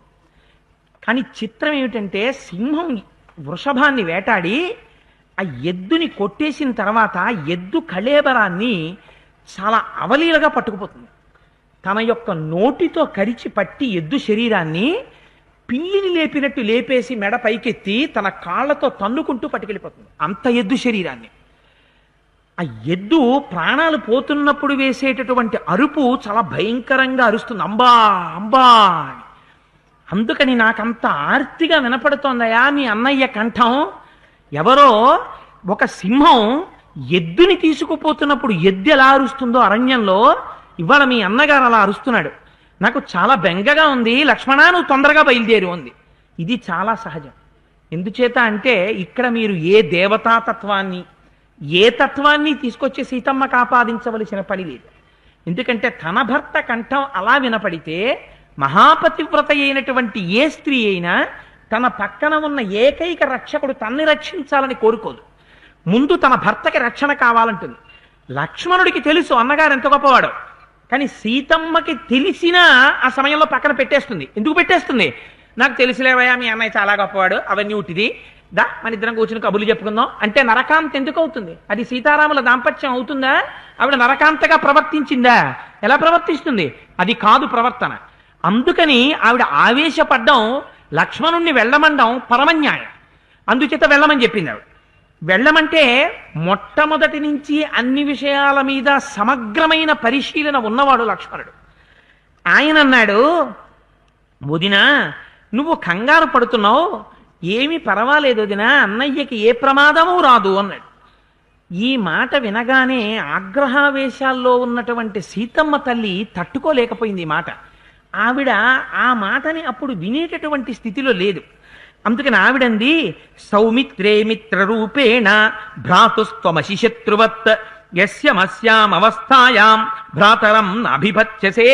కానీ చిత్రం ఏమిటంటే సింహం వృషభాన్ని వేటాడి ఆ ఎద్దుని కొట్టేసిన తర్వాత ఎద్దు కళేబరాన్ని చాలా అవలీలగా పట్టుకుపోతుంది. తన యొక్క నోటితో కరిచి పట్టి ఎద్దు శరీరాన్ని పిల్లిని లేపినట్టు లేపేసి మెడ పైకెత్తి తన కాళ్లతో తన్నుకుంటూ పట్టుకెళ్ళిపోతుంది అంత ఎద్దు శరీరాన్ని. ఆ ఎద్దు ప్రాణాలు పోతున్నప్పుడు వేసేటటువంటి అరుపు చాలా భయంకరంగా అరుస్తుంది, అంబా అంబా అని. అందుకని నాకంత ఆర్తిగా వినపడుతోందయా మీ అన్నయ్య కంఠం. ఎవరో ఒక సింహం ఎద్దుని తీసుకుపోతున్నప్పుడు ఎద్దు ఎలా అరుస్తుందో అరణ్యంలో ఇవాళ మీ అన్నగారు అలా అరుస్తున్నాడు. నాకు చాలా బెంగగా ఉంది, లక్ష్మణ నువ్వు తొందరగా బయలుదేరు అంది. ఇది చాలా సహజం. ఎందుచేత అంటే ఇక్కడ మీరు ఏ దేవతాతత్వాన్ని ఏ తత్వాన్ని తీసుకొచ్చి సీతమ్మకు ఆపాదించవలసిన పని లేదు. ఎందుకంటే తన భర్త కంఠం అలా వినపడితే మహాపతివ్రత అయినటువంటి ఏ స్త్రీ అయినా తన పక్కన ఉన్న ఏకైక రక్షకుడు తన్ని రక్షించాలని కోరుకోదు. ముందు తన భర్తకి రక్షణ కావాలంటుంది. లక్ష్మణుడికి తెలుసు అన్నగారు ఎంత గొప్పవాడో, కానీ సీతమ్మకి తెలిసినా ఆ సమయంలో పక్కన పెట్టేస్తుంది. ఎందుకు పెట్టేస్తుంది? నాకు తెలిసిలేవయా మీ అన్నయ్య చాలా గొప్పవాడు, అవన్నీ ఉట్టిది, దా మన ఇద్దరం కూర్చుని కబుర్లు చెప్పుకుందాం అంటే నరకాంత ఎందుకు అవుతుంది? అది సీతారాముల దాంపత్యం అవుతుందా? ఆవిడ నరకాంతగా ప్రవర్తించిందా? ఎలా ప్రవర్తిస్తుంది? అది కాదు ప్రవర్తన. అందుకని ఆవిడ ఆవేశపడ్డం, లక్ష్మణుణ్ణి వెళ్ళమండం పరమన్యాయం. అందుచేత వెళ్ళమని చెప్పింది ఆవిడ. వెళ్ళమంటే మొట్టమొదటి నుంచి అన్ని విషయాల మీద సమగ్రమైన పరిశీలన ఉన్నవాడు లక్ష్మణుడు. ఆయన అన్నాడు, వదినా నువ్వు కంగారు పడుతున్నావు, ఏమీ పర్వాలేదు వదినా, అన్నయ్యకి ఏ ప్రమాదము రాదు అన్నాడు. ఈ మాట వినగానే ఆగ్రహావేశాల్లో ఉన్నటువంటి సీతమ్మ తల్లి తట్టుకోలేకపోయింది. ఈ మాట ఆవిడ ఆ మాటని అప్పుడు వినేటటువంటి స్థితిలో లేదు. అందుకని ఆవిడంది, సౌమిత్రే మిత్రరూపేణ భ్రాతుస్త్వమసి శత్రువత్ యస్య మస్యామవస్థాయాం భ్రాతరం నాభిభత్యసే.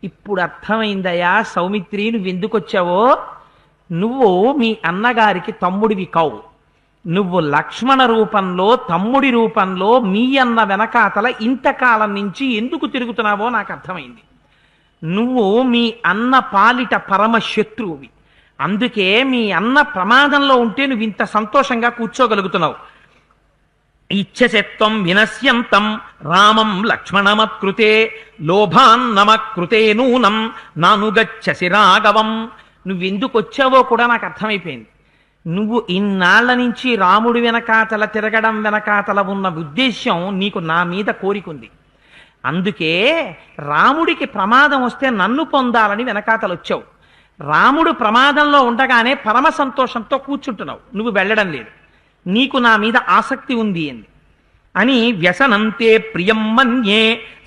ఇప్పుడు అర్థమైందయా సౌమిత్రి నువ్వెందుకొచ్చావో. నువ్వు మీ అన్నగారికి తమ్ముడివి కావు. నువ్వు లక్ష్మణ రూపంలో తమ్ముడి రూపంలో మీ అన్న వెనకాతల ఇంతకాలం నుంచి ఎందుకు తిరుగుతున్నావో నాకు అర్థమైంది. నువ్వు మీ అన్న పాలిట పరమ శత్రువువి. అందుకే మీ అన్న ప్రమాదంలో ఉంటే నువ్వు ఇంత సంతోషంగా కూర్చోగలుగుతున్నావు. ఇచ్చశత్వం వినశ్యంతం రామం లక్ష్మణమత్కృతే లోభాన్నమకృతే నూనం నానుగచ్చసి రాఘవం. నువ్వెందుకు వచ్చావో కూడా నాకు అర్థమైపోయింది. నువ్వు ఇన్నాళ్ల నుంచి రాముడి వెనకాతల తిరగడం వెనకాతల ఉన్న ఉద్దేశ్యం నీకు నా మీద కోరికుంది. అందుకే రాముడికి ప్రమాదం వస్తే నన్ను పొందాలని వెనకాతలు వచ్చావు. రాముడు ప్రమాదంలో ఉండగానే పరమ సంతోషంతో కూర్చుంటున్నావు, నువ్వు వెళ్ళడం లేదు. నీకు నా మీద ఆసక్తి ఉంది అని వ్యసనంతే ప్రియం మన్యే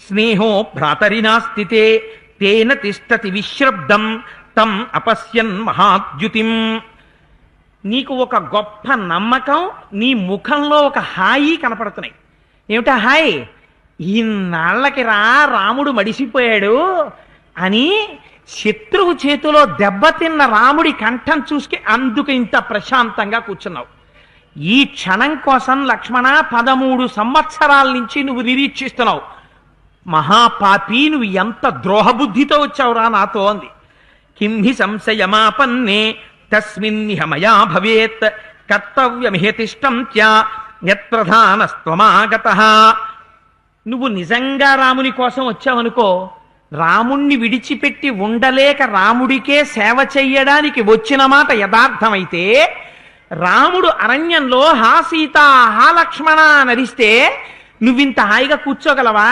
స్నేహో భ్రాతరినాస్థితే తేన తిష్టతి విశ్రబ్దం తం అపశ్యన్ మహాద్యుతిం. నీకు ఒక గొప్ప నమ్మకం, నీ ముఖంలో ఒక హాయి కనపడుతున్నాయి. ఏమిటా హాయి? ఈనాళ్ళకి రాముడు మడిసిపోయాడు అని శత్రువు చేతిలో దెబ్బతిన్న రాముడి కంఠం చూసి అందుకు ఇంత ప్రశాంతంగా కూర్చున్నావు. ఈ క్షణం కోసం లక్ష్మణ 13 సంవత్సరాల నుంచి నువ్వు నిరీక్షిస్తున్నావు. మహాపాపి, నువ్వు ఎంత ద్రోహబుద్ధితో వచ్చావురా నాతో అంది. కింహి సంశయమాపన్నే తస్మిన్నిహ మయా భవేత్ కర్తవ్యమిహతిష్టం త్యా యత్ప్రధానస్త్వమాగతః. నువ్వు నిజంగా రాముని కోసం వచ్చావనుకో, రాముణ్ణి విడిచిపెట్టి ఉండలేక రాముడికే సేవ చెయ్యడానికి వచ్చిన మాట యథార్థమైతే, రాముడు అరణ్యంలో హా సీత హా లక్ష్మణ నరిస్తే నువ్వింత హాయిగా కూర్చోగలవా?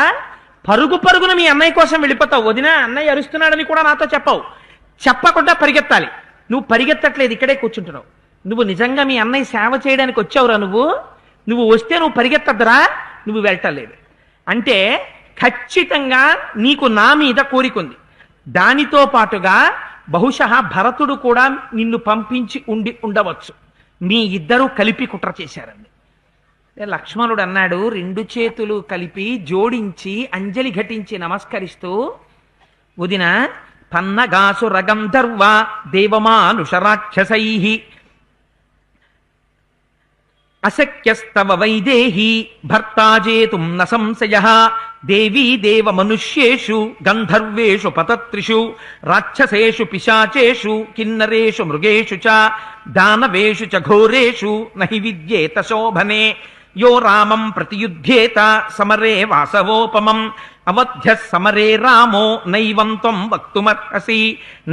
పరుగు పరుగున మీ అన్నయ్య కోసం వెళ్ళిపోతావు. వదినా అన్నయ్య అరుస్తున్నాడని కూడా నాతో చెప్పవు, చెప్పకుండా పరిగెత్తాలి. నువ్వు పరిగెత్తట్లేదు, ఇక్కడే కూర్చుంటున్నావు. నువ్వు నిజంగా మీ అన్నయ్య సేవ చేయడానికి వచ్చావురా. నువ్వు వస్తే నువ్వు పరిగెత్తద్దురా, నువ్వు వెళ్ళటలేదు. అంటే ఖచ్చితంగా నీకు నా మీద కోరికుంది. దానితో పాటుగా బహుశः భరతుడు కూడా నిన్ను పంపించి ఉండవచ్చు. మీ ఇద్దరూ కలిపి కుట్ర చేశారండి. లక్ష్మణుడు అన్నాడు, 2 చేతులు కలిపి జోడించి అంజలి ఘటించి నమస్కరిస్తూ, వదిన పన్నగాసు రగంధర్వ దేవమానుషరాక్షసై అశక్యస్తవ వైదేహి భర్తాజేతుం న సంశయ దేవీ దేవ మనుష్యేషు గంధర్వేషు పతత్రిషు రాక్షసేషు పిశాచేషు కిన్నరేషు మృగేషు చ దానవేషు చ ఘోరేషు నహి విద్యేత శోభనే యో రామం ప్రతియుధ్యేత సమరే వాసవోపమం అవధ్య సమరే రామో నైవం త్వం వక్తుమర్హసి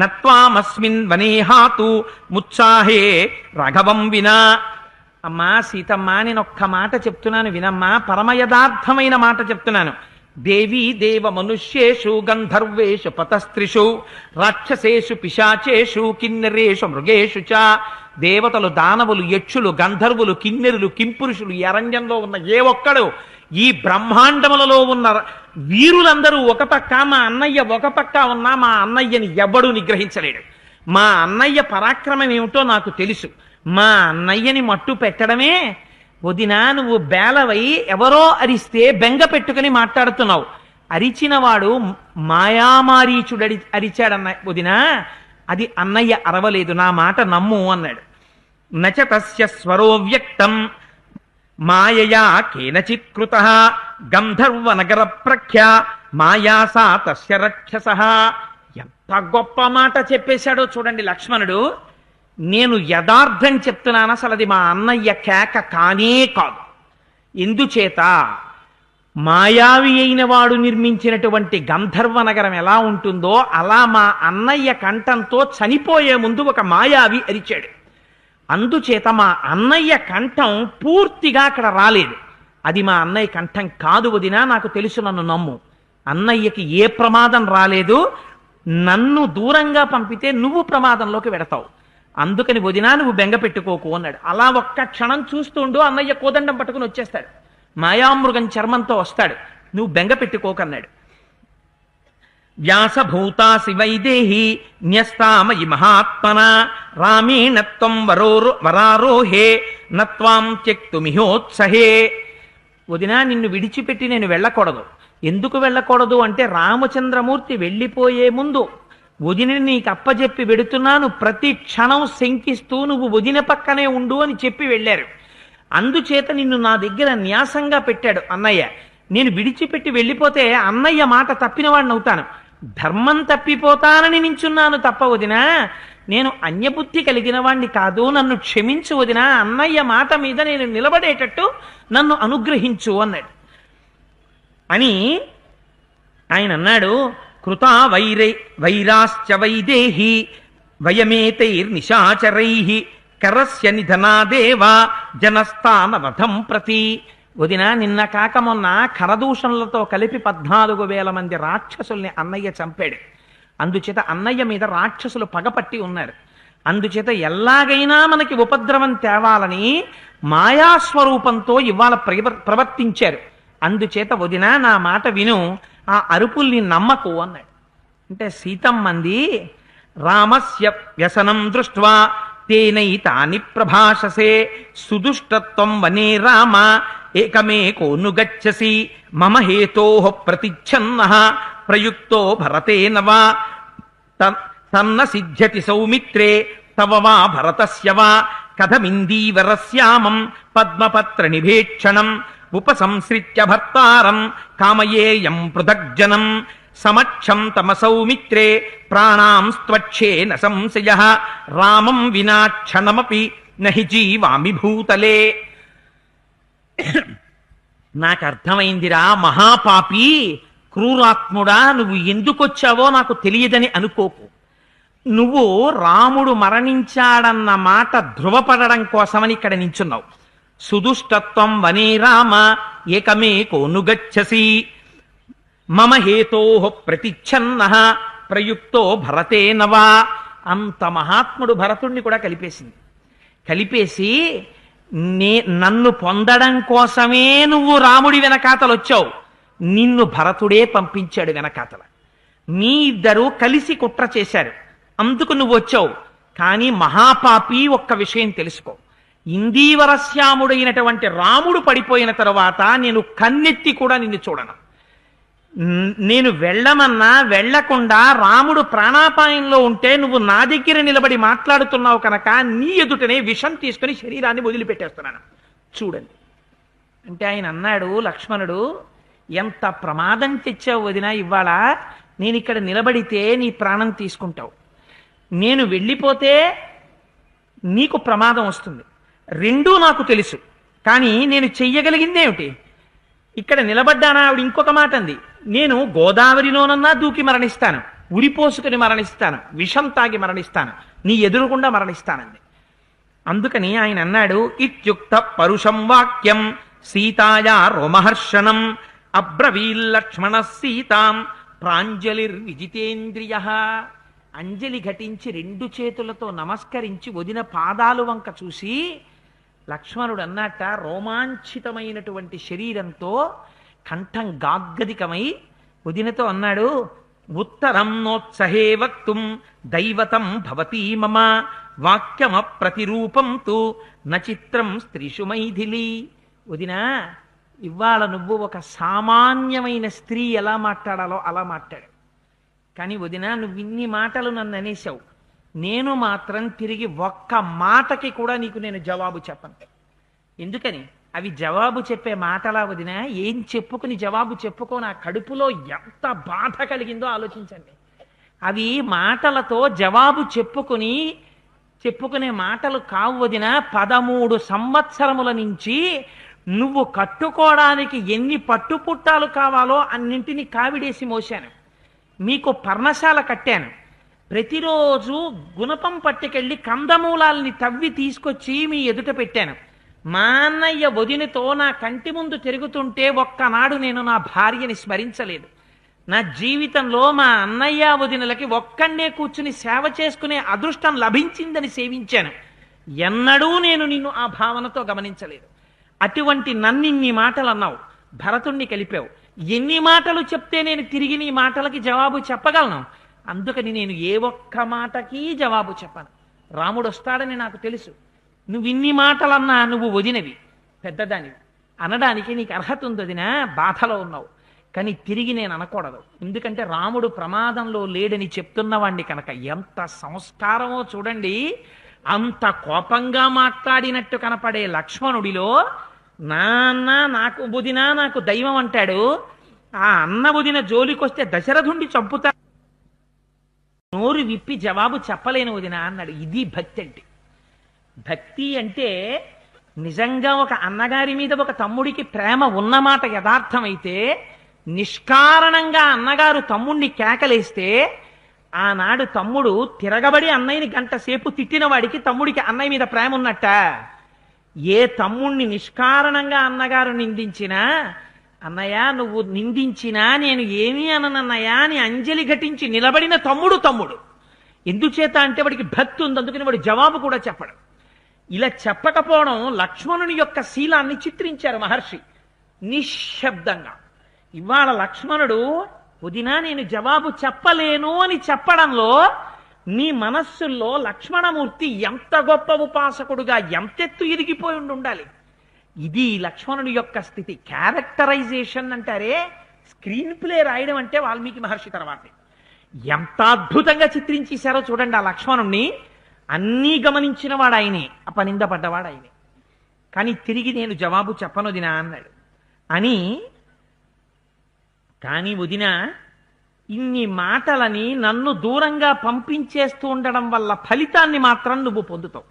నత్వామస్మిన్ వనే హాతు ముత్సాహే రాఘవం వినా. అమ్మా సీతమ్మ, నేను ఒక్క మాట చెప్తున్నాను వినమ్మా, పరమ యథార్థమైన మాట చెప్తున్నాను. దేవీ దేవ మనుష్యేషు గంధర్వేషు పతస్త్రిషు రాక్షసేషు పిశాచేషు కిన్నెరేషు మృగేషు చ. దేవతలు, దానవులు, యక్షులు, గంధర్వులు, కిన్నెరులు, కింపురుషులు, ఈ అరణ్యంలో ఉన్న ఏ ఒక్కడు, ఈ బ్రహ్మాండములలో ఉన్న వీరులందరూ ఒక పక్క, మా అన్నయ్య ఒక పక్క ఉన్నా మా అన్నయ్యని ఎవ్వడూ నిగ్రహించలేడు. మా అన్నయ్య పరాక్రమం ఏమిటో నాకు తెలుసు. మా అన్నయ్యని మట్టు పెట్టడమే. వదినా, నువ్వు బేలవై ఎవరో అరిస్తే బెంగ పెట్టుకుని మాట్లాడుతున్నావు. అరిచినవాడు మాయామారీచుడడి అరిచాడన్న వదినా, అది అన్నయ్య అరవలేదు, నా మాట నమ్ము అన్నాడు. నచ తస్య స్వరో వ్యక్తం మాయయా కేనచిత్ కృతః గంధర్వ నగర ప్రఖ్య మాయాసా తస్య రక్షసః. ఎంత గొప్ప మాట చెప్పేశాడో చూడండి లక్ష్మణుడు. నేను యథార్థం చెప్తున్నాను, అసలు అది మా అన్నయ్య కేక కానే కాదు. ఎందుచేత మాయావి అయిన వాడు నిర్మించినటువంటి గంధర్వ నగరం ఎలా ఉంటుందో అలా మా అన్నయ్య కంఠంతో చనిపోయే ముందు ఒక మాయావి అరిచాడు. అందుచేత మా అన్నయ్య కంఠం పూర్తిగా అక్కడ రాలేదు. అది మా అన్నయ్య కంఠం కాదు వదినా, నాకు తెలుసు, నన్ను నమ్ము. అన్నయ్యకి ఏ ప్రమాదం రాలేదు. నన్ను దూరంగా పంపితే నువ్వు ప్రమాదంలోకి వెడతావు. అందుకని వదినా నువ్వు బెంగ పెట్టుకోకు అన్నాడు. అలా ఒక్క క్షణం చూస్తుండు, అన్నయ్య కోదండం పట్టుకుని వచ్చేస్తాడు, మాయామృగం చర్మంతో వస్తాడు. నువ్వు బెంగ పెట్టుకోకన్నాడు. వ్యాసభూతాసి వైదేహి న్యస్తామయి మహాత్మన రామేణ త్వం వరారోహే నత్వాం త్యక్తుమిహోత్సహే. వదినా, నిన్ను విడిచిపెట్టి నేను వెళ్ళకూడదు. ఎందుకు వెళ్ళకూడదు అంటే, రామచంద్రమూర్తి వెళ్ళిపోయే ముందు వదినని నీకు అప్పజెప్పి వెడుతున్నాను, ప్రతి క్షణం శంకిస్తూ నువ్వు వదిన పక్కనే ఉండు అని చెప్పి వెళ్ళారు. అందుచేత నిన్ను నా దగ్గర న్యాసంగా పెట్టాడు అన్నయ్య. నేను విడిచిపెట్టి వెళ్ళిపోతే అన్నయ్య మాట తప్పినవాడిని అవుతాను. ధర్మం తప్పిపోతానని నించున్నాను తప్ప వదినా, నేను అన్యబుద్ధి కలిగిన వాణ్ణి కాదు. నన్ను క్షమించు వదినా, అన్నయ్య మాట మీద నేను నిలబడేటట్టు నన్ను అనుగ్రహించు అన్నాడు. అని ఆయన అన్నాడు, కృతా వైరాశ్చ వైదేహి వయమేతైర్నిశాచరైః కరస్య నిధనాదేవ జనస్థానవధం ప్రతి. వదిన, నిన్న కాక మొన్న ఖరదూషణలతో కలిపి 14,000 మంది రాక్షసుల్ని అన్నయ్య చంపాడు. అందుచేత అన్నయ్య మీద రాక్షసులు పగపట్టి ఉన్నారు. అందుచేత ఎలాగైనా మనకి ఉపద్రవం తేవాలని మాయాస్వరూపంతో ఇవాళ ప్రవర్తించారు. అందుచేత వదిన నా మాట విను, ఆ అరుపుల్ని నమ్మకు అన్నాడు. అంటే సీతమ్మంది, రామస్య వ్యసనం దృష్ట్వా తేనైతాని ప్రభాషసే సుదుష్టత్వం వనే రామ ఏకమేకోను గచ్చసి మమ హేతోః ప్రతిచ్ఛన్నః ప్రయుక్తో భరతేన వా తన్న సిద్ధ్యతి సౌమిత్రే తవ వా భరతస్య వా కథమిందీవరస్యామం పద్మపత్ర నిభేక్షణం ఉపసంశ్రిత్య భర్తారం కామయేయం పృథగ్జనం సమక్షం తమ సౌమిత్రే ప్రాణాం స్త్వచ్ఛేన సంశయః రామం వినా క్షణమపి నహి జీవామి భూతలే. నాకు అర్థమైందిరా మహాపాపి, క్రూరాత్ముడా, నువ్వు ఎందుకొచ్చావో నాకు తెలియదని అనుకోకు. నువ్వు రాముడు మరణించాడన్న మాట ధృవపడడం కోసమని ఇక్కడ నించున్నావు. సుదుష్టత్వం వనే రామ ఏకమేకోను గచ్చసి మమ హేతోః ప్రతిచ్ఛన్నః ప్రయుక్తో భరతేన వా. అంత మహాత్ముడు భరతుణ్ణి కూడా కలిపేసి నన్ను పొందడం కోసమే నువ్వు రాముడి వెనకాతలు వచ్చావు. నిన్ను భరతుడే పంపించాడు వెనకాతల. మీ ఇద్దరూ కలిసి కుట్ర చేశారు, అందుకు నువ్వు వచ్చావు. కానీ మహాపాపి, ఒక్క విషయం తెలుసుకో, ఇందీవరశ్యాముడైనటువంటి రాముడు పడిపోయిన తరువాత నేను కన్నెత్తి కూడా నిన్ను చూడను. నేను వెళ్ళమన్నా వెళ్ళకుండా రాముడు ప్రాణాపాయంలో ఉంటే నువ్వు నా దగ్గర నిలబడి మాట్లాడుతున్నావు కనుక నీ ఎదుటనే విషం తీసుకుని శరీరాన్ని వదిలిపెట్టేస్తున్నాను. చూడండి అంటే ఆయన అన్నాడు, లక్ష్మణుడు ఎంత ప్రమాదం తెచ్చావు వదినా, ఇవాళ నేను ఇక్కడ నిలబడితే నీ ప్రాణం తీసుకుంటావు, నేను వెళ్ళిపోతే నీకు ప్రమాదం వస్తుంది, రెండూ నాకు తెలుసు. కానీ నేను చెయ్యగలిగిందేమిటి? ఇక్కడ నిలబడ్డానా? ఆవిడ ఇంకొక మాట అంది, నేను గోదావరిలోనన్నా దూకి మరణిస్తాను, ఉరిపోసుకుని మరణిస్తాను, విషం తాగి మరణిస్తాను, నీ ఎదురుకుండా మరణిస్తానంది. అందుకని ఆయన అన్నాడు, ఇత్యుక్త పరుషం వాక్యం సీతాయా రోమహర్షణం అబ్రవీల్లక్ష్మణ సీతాం ప్రాంజలిర్విజితేంద్రియ. అంజలి ఘటించి రెండు చేతులతో నమస్కరించి వదిన పాదాలు వంక చూసి లక్ష్మణుడు అన్నట్ట, రోమాంచితమైనటువంటి శరీరంతో కంఠం గాగ్గదికమై వదినతో అన్నాడు, ఉత్తరం నోత్సహే వక్తుం దైవతం భవతీ మమ వాక్యమ ప్రతిరూపం తు నచిత్రం స్త్రీషు మైథిలి. వదినా, ఇవాళ నువ్వు ఒక సామాన్యమైన స్త్రీ ఎలా మాట్లాడాలో అలా మాట్లాడు. కానీ వదినా, నువ్వు ఇన్ని మాటలు నన్ను అనేశావు, నేను మాత్రం తిరిగి ఒక్క మాటకి కూడా నీకు నేను జవాబు చెప్పను. ఎందుకని? అవి జవాబు చెప్పే మాటలా వదినా? ఏం చెప్పుకుని జవాబు చెప్పుకో, నా కడుపులో ఎంత బాధ కలిగిందో ఆలోచించండి. అవి మాటలతో జవాబు చెప్పుకునే మాటలు కావు వదినా. 13 సంవత్సరముల నుంచి నువ్వు కట్టుకోవడానికి ఎన్ని పట్టుపుట్టాలు కావాలో అన్నింటినీ కావిడేసి మోశాను, మీకు పర్ణశాల కట్టాను, ప్రతిరోజు గుణపం పట్టుకెళ్ళి కందమూలాల్ని తవ్వి తీసుకొచ్చి మీ ఎదుట పెట్టాను. మా అన్నయ్య వదినతో నా కంటి ముందు తిరుగుతుంటే ఒక్కనాడు నేను నా భార్యని స్మరించలేదు. నా జీవితంలో మా అన్నయ్య వదినలకి ఒక్కడే కూర్చుని సేవ చేసుకునే అదృష్టం లభించిందని సేవించాను. ఎన్నడూ నేను నిన్ను ఆ భావనతో గమనించలేదు. అటువంటి నన్నిన్ని మాటలు అన్నావు, భరతుణ్ణి కలిపావు. ఎన్ని మాటలు చెప్తే నేను తిరిగి నీ మాటలకి జవాబు చెప్పగలను? అందుకని నేను ఏ ఒక్క మాటకి జవాబు చెప్పను. రాముడు వస్తాడని నాకు తెలుసు. నువ్వు ఇన్ని మాటలన్నా నువ్వు వదినవి, పెద్దదానివి, అనడానికి నీకు అర్హత ఉంది వదినా. బాధలో ఉన్నావు, కానీ తిరిగి నేను అనకూడదు. ఎందుకంటే రాముడు ప్రమాదంలో లేడని చెప్తున్నవాణ్ణి కనుక. ఎంత సంస్కారమో చూడండి. అంత కోపంగా మాట్లాడినట్టు కనపడే లక్ష్మణుడిలో నాన్న నాకు వదినా నాకు దైవం అంటాడు. ఆ అన్న వదిన జోలికొస్తే దశరథుండి చంపుతా, నోరు విప్పి జవాబు చెప్పలేను వదినా అన్నాడు. ఇది భక్తి అంటే. భక్తి అంటే నిజంగా ఒక అన్నగారి మీద ఒక తమ్ముడికి ప్రేమ ఉన్నమాట యథార్థమైతే, నిష్కారణంగా అన్నగారు తమ్ముణ్ణి కేకలేస్తే ఆనాడు తమ్ముడు తిరగబడి అన్నయ్యని గంట సేపు తిట్టిన వాడికి తమ్ముడికి అన్నయ్య మీద ప్రేమ ఉన్నట్ట. ఏ తమ్ముణ్ణి నిష్కారణంగా అన్నగారు నిందించినా, అన్నయ్య నువ్వు నిందించినా నేను ఏమీ అననన్నయ్యా అని అంజలి ఘటించి నిలబడిన తమ్ముడు. ఎందుచేత అంటే వాడికి భక్తి ఉంది, అందుకని వాడు జవాబు కూడా చెప్పడు. ఇలా చెప్పకపోవడం లక్ష్మణుని యొక్క శీలాన్ని చిత్రించారు మహర్షి నిశ్శబ్దంగా. ఇవాళ లక్ష్మణుడు వదినా నేను జవాబు చెప్పలేను అని చెప్పడంలో నీ మనస్సుల్లో లక్ష్మణమూర్తి ఎంత గొప్ప ఉపాసకుడుగా ఎంతెత్తు ఎదిగిపోయి ఉండాలి. ఇది లక్ష్మణుడి యొక్క స్థితి. క్యారెక్టరైజేషన్ అంటారే, స్క్రీన్ ప్లే రాయడం అంటే వాల్మీకి మహర్షి తర్వాత ఎంత అద్భుతంగా చిత్రించేశారో చూడండి. ఆ లక్ష్మణుణ్ణి అన్నీ గమనించిన వాడు ఆయనే, అపనిందపడ్డవాడు ఆయనే. కానీ తిరిగి నేను జవాబు చెప్పను వదినా అన్నాడు. అని కానీ వదినా ఇన్ని మాటలని నన్ను దూరంగా పంపించేస్తూ ఉండడం వల్ల ఫలితాన్ని మాత్రం నువ్వు పొందుతావు.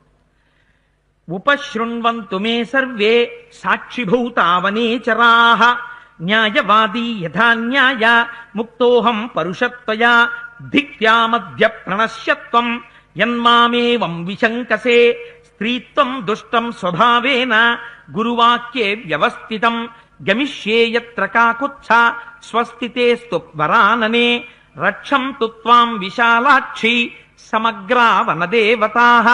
ఉపశృణ్వంతు మే సర్వే సాక్షిభూతావనేచరాః న్యాయవాదీ యథా న్యాయ ముక్తోహం పరుషత్వయా ధిక్త్యామద్య ప్రణశ్యత్వం యన్మామేవం విశంకసే స్త్రీత్వం దుష్టం స్వభావేన గురువాక్యే వ్యవస్థితం గమిష్యే యత్ర కాకుత్స స్వస్థితేస్తు వరాననే రక్షంతు త్వాం విశాలాక్షి సమగ్రా వనదేవతాః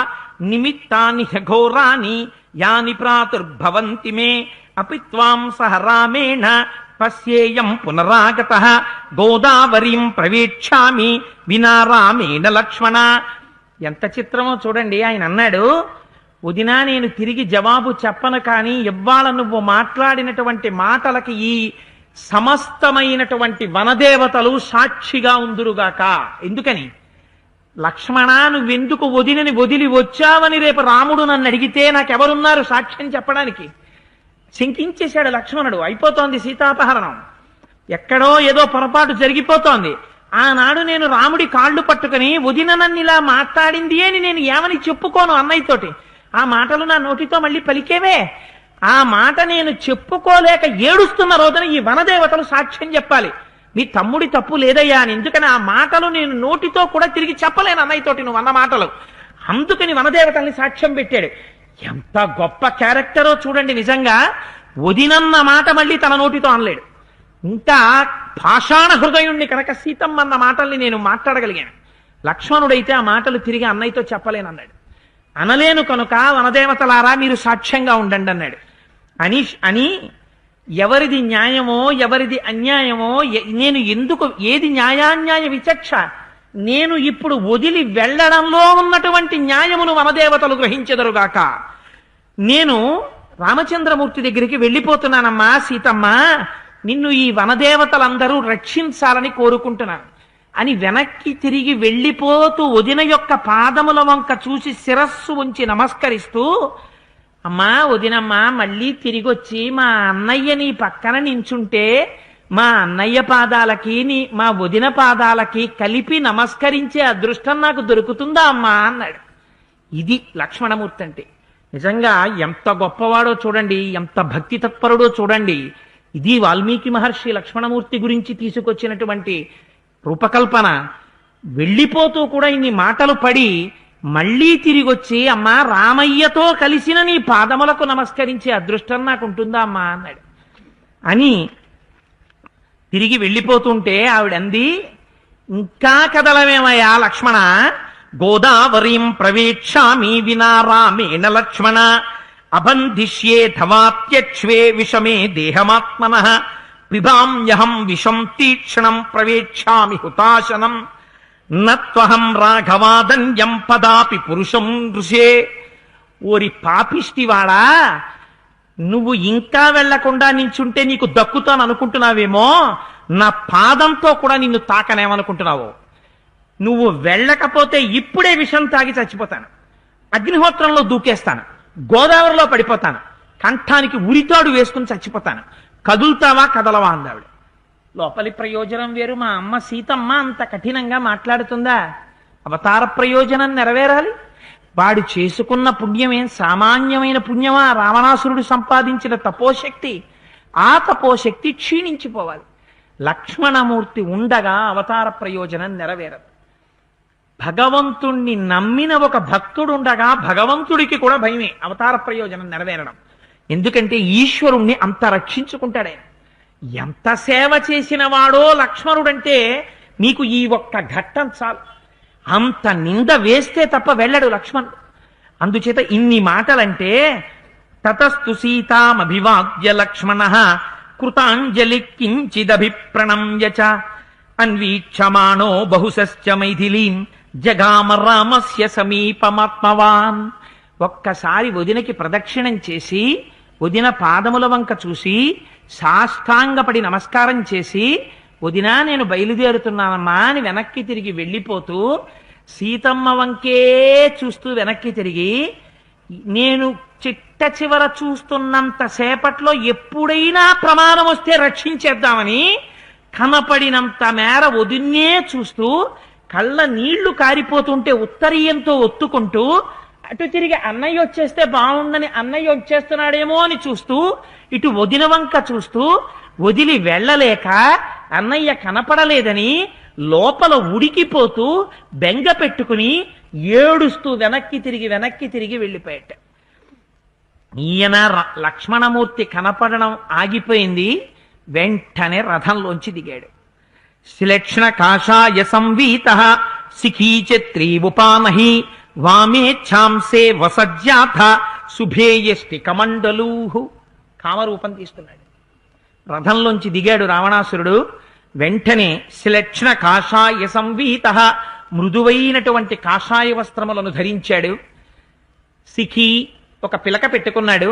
నిమిత్తాని ఘోరాని యాని ప్రాతుర్భవంతి మే అపి త్వాం సహ రామేణ పశ్యేయం పునరాగతః గోదావరీం ప్రవేక్ష్యామి వినా రామేణ లక్ష్మణ. ఎంత చిత్రమో చూడండి. ఆయన అన్నాడు, వదినా నేను తిరిగి జవాబు చెప్పను, కానీ ఇవ్వాళ నువ్వు మాట్లాడినటువంటి మాటలకి ఈ సమస్తమైనటువంటి వనదేవతలు సాక్షిగా ఉందురుగాక. ఎందుకని? లక్ష్మణ నువ్వెందుకు వదినని వదిలి వచ్చావని రేపు రాముడు నన్ను అడిగితే నాకెవరున్నారు సాక్ష్యం చెప్పడానికి? శంకించేశాడు లక్ష్మణుడు. అయిపోతోంది సీతాపహరణం, ఎక్కడో ఏదో పొరపాటు జరిగిపోతోంది. ఆనాడు నేను రాముడి కాళ్ళు పట్టుకుని వదిన నన్ను ఇలా మాట్లాడింది అని నేను ఏమని చెప్పుకోను అన్నయ్యతోటి. ఆ మాటలు నా నోటితో మళ్ళీ పలికేవే. ఆ మాట నేను చెప్పుకోలేక ఏడుస్తున్న రోజున ఈ వనదేవతలు సాక్ష్యం చెప్పాలి, మీ తమ్ముడి తప్పు లేదయ్యా అని. ఎందుకని ఆ మాటలు నేను నోటితో కూడా తిరిగి చెప్పలేను అన్నయ్యతోటి నువ్వు అన్న మాటలు. అందుకని వనదేవతల్ని సాక్ష్యం పెట్టాడు. ఎంత గొప్ప క్యారెక్టరో చూడండి. నిజంగా వదినన్న మాట మళ్ళీ తన నోటితో అనలేడు. ఇంకా పాషాణ హృదయుణ్ణి కనుక సీతమ్మ అన్న మాటల్ని నేను మాట్లాడగలిగాను. లక్ష్మణుడైతే ఆ మాటలు తిరిగి అన్నయ్యతో చెప్పలేనన్నాడు. అనలేను కనుక వనదేవతలారా మీరు సాక్ష్యంగా ఉండండి అన్నాడు. అని ఎవరిది న్యాయమో ఎవరిది అన్యాయమో, నేను ఎందుకు, ఏది న్యాయాన్యాయ విచక్ష, నేను ఇప్పుడు వదిలి వెళ్ళడంలో ఉన్నటువంటి న్యాయమును వనదేవతలు గ్రహించెదరుగాక. నేను రామచంద్రమూర్తి దగ్గరికి వెళ్ళిపోతున్నానమ్మా సీతమ్మ, నిన్ను ఈ వనదేవతలందరూ రక్షించాలని కోరుకుంటున్నాను అని వెనక్కి తిరిగి వెళ్ళిపోతూ వదిన యొక్క పాదముల వంక చూసి శిరస్సు ఉంచి నమస్కరిస్తూ, అమ్మా వదినమ్మా మళ్ళీ తిరిగొచ్చి మా అన్నయ్య నీ పక్కన నించుంటే మా అన్నయ్య పాదాలకి మా వదిన పాదాలకి కలిపి నమస్కరించే అదృష్టం నాకు దొరుకుతుందా అమ్మా అన్నాడు. ఇది లక్ష్మణమూర్తి అంటే. నిజంగా ఎంత గొప్పవాడో చూడండి, ఎంత భక్తి తత్పరుడో చూడండి. ఇది వాల్మీకి మహర్షి లక్ష్మణమూర్తి గురించి తీసుకొచ్చినటువంటి రూపకల్పన. వెళ్ళిపోతూ కూడా ఇన్ని మాటలు పడి మళ్ళీ తిరిగొచ్చి అమ్మా రామయ్యతో కలిసిన నీ పాదములకు నమస్కరించే అదృష్టం నాకు ఉంటుందా అమ్మా అన్నాడు. అని తిరిగి వెళ్ళిపోతుంటే ఆవిడంది, ఇంకా కదలమేమయ్యా లక్ష్మణ, గోదావరీం ప్రవేక్షామి వినా రామేణ లక్ష్మణ, అబంధిష్యే ధవాత్యక్ష్వే విషమే దేహమాత్మనః, పిబామ్యహం విషం తీక్ష్ణం ప్రవేక్షామి హుతాశనం, నత్వహం రాఘవాదన్యం పదాపి పురుషం దృశే. ఓరి పాపిష్టివాడా, నువ్వు ఇంకా వెళ్లకుండా నించుంటే నీకు దక్కుతాను అనుకుంటున్నావేమో, నా పాదంతో కూడా నిన్ను తాకనేమనుకుంటున్నావు. నువ్వు వెళ్ళకపోతే ఇప్పుడే విషం తాగి చచ్చిపోతాను, అగ్నిహోత్రంలో దూకేస్తాను, గోదావరిలో పడిపోతాను, కంఠానికి ఉరితాడు వేసుకుని చచ్చిపోతాను, కదులుతావా కదలవా అందావిడ. లోపలి ప్రయోజనం వేరు. మా అమ్మ సీతమ్మ అంత కఠినంగా మాట్లాడుతుందా? అవతార ప్రయోజనం నెరవేరాలి. వాడు చేసుకున్న పుణ్యమేం సామాన్యమైన పుణ్యమా? రావణాసురుడు సంపాదించిన తపోశక్తి, ఆ తపోశక్తి క్షీణించిపోవాలి. లక్ష్మణమూర్తి ఉండగా అవతార ప్రయోజనం నెరవేరదు. భగవంతుణ్ణి నమ్మిన ఒక భక్తుడుండగా భగవంతుడికి కూడా భయమే అవతార ప్రయోజనం నెరవేరడం. ఎందుకంటే ఈశ్వరుణ్ణి అంత రక్షించుకుంటాడే. ఎంత సేవ చేసిన వాడో లక్ష్మణుడంటే మీకు ఈ ఒక్క ఘట్టం చాలు. అంత నింద వేస్తే తప్ప వెళ్ళడు లక్ష్మణుడు. అందుచేత ఇన్ని మాటలంటే, తతస్తు సీతామభివాద్య లక్ష్మణః కృతాంజలి కించిదభిప్రణమ్య చ అన్వీక్షమాణో బహుశశ్చ మైథిలీం జగామ రామస్య సమీపమాత్మవాన్. ఒక్కసారి వదినకి ప్రదక్షిణం చేసి వదిన పాదముల వంక చూసి సాష్టాంగపడి నమస్కారం చేసి, వదినా నేను బయలుదేరుతున్నానమ్మా అని వెనక్కి తిరిగి వెళ్ళిపోతూ సీతమ్మ వంకే చూస్తూ వెనక్కి తిరిగి, నేను చిట్ట చివర చూస్తున్నంత సేపట్లో ఎప్పుడైనా ప్రమాదం వస్తే రక్షించేద్దామని కనపడినంత మేర వదిన్నే చూస్తూ కళ్ళ నీళ్లు కారిపోతుంటే ఉత్తరీయంతో ఒత్తుకుంటూ అటు తిరిగి అన్నయ్య వచ్చేస్తే బాగుండని, అన్నయ్య వచ్చేస్తున్నాడేమో అని చూస్తూ ఇటు వదిన వంక చూస్తూ వదిలి వెళ్ళలేక అన్నయ్య కనపడలేదని లోపల ఉడికిపోతూ బెంగ పెట్టుకుని ఏడుస్తూ వెనక్కి తిరిగి వెళ్ళిపోయాట. ఈయన లక్ష్మణమూర్తి కనపడడం ఆగిపోయింది. వెంటనే రథంలోంచి దిగాడు. శ్లక్ష్ణ కాషాయ సంవీత శిఖీచత్రీ ఉపానహి వామే ఛాంసే వసజ్జాథ శుభేయష్టి కమండలూ. కామరూపం తీసుకున్నాడు. రథంలోంచి దిగాడు రావణాసురుడు. వెంటనే శ్లక్ష్ణ కాషాయ సంవీత, మృదువైనటువంటి కాషాయ వస్త్రములను ధరించాడు. శిఖి, ఒక పిలక పెట్టుకున్నాడు.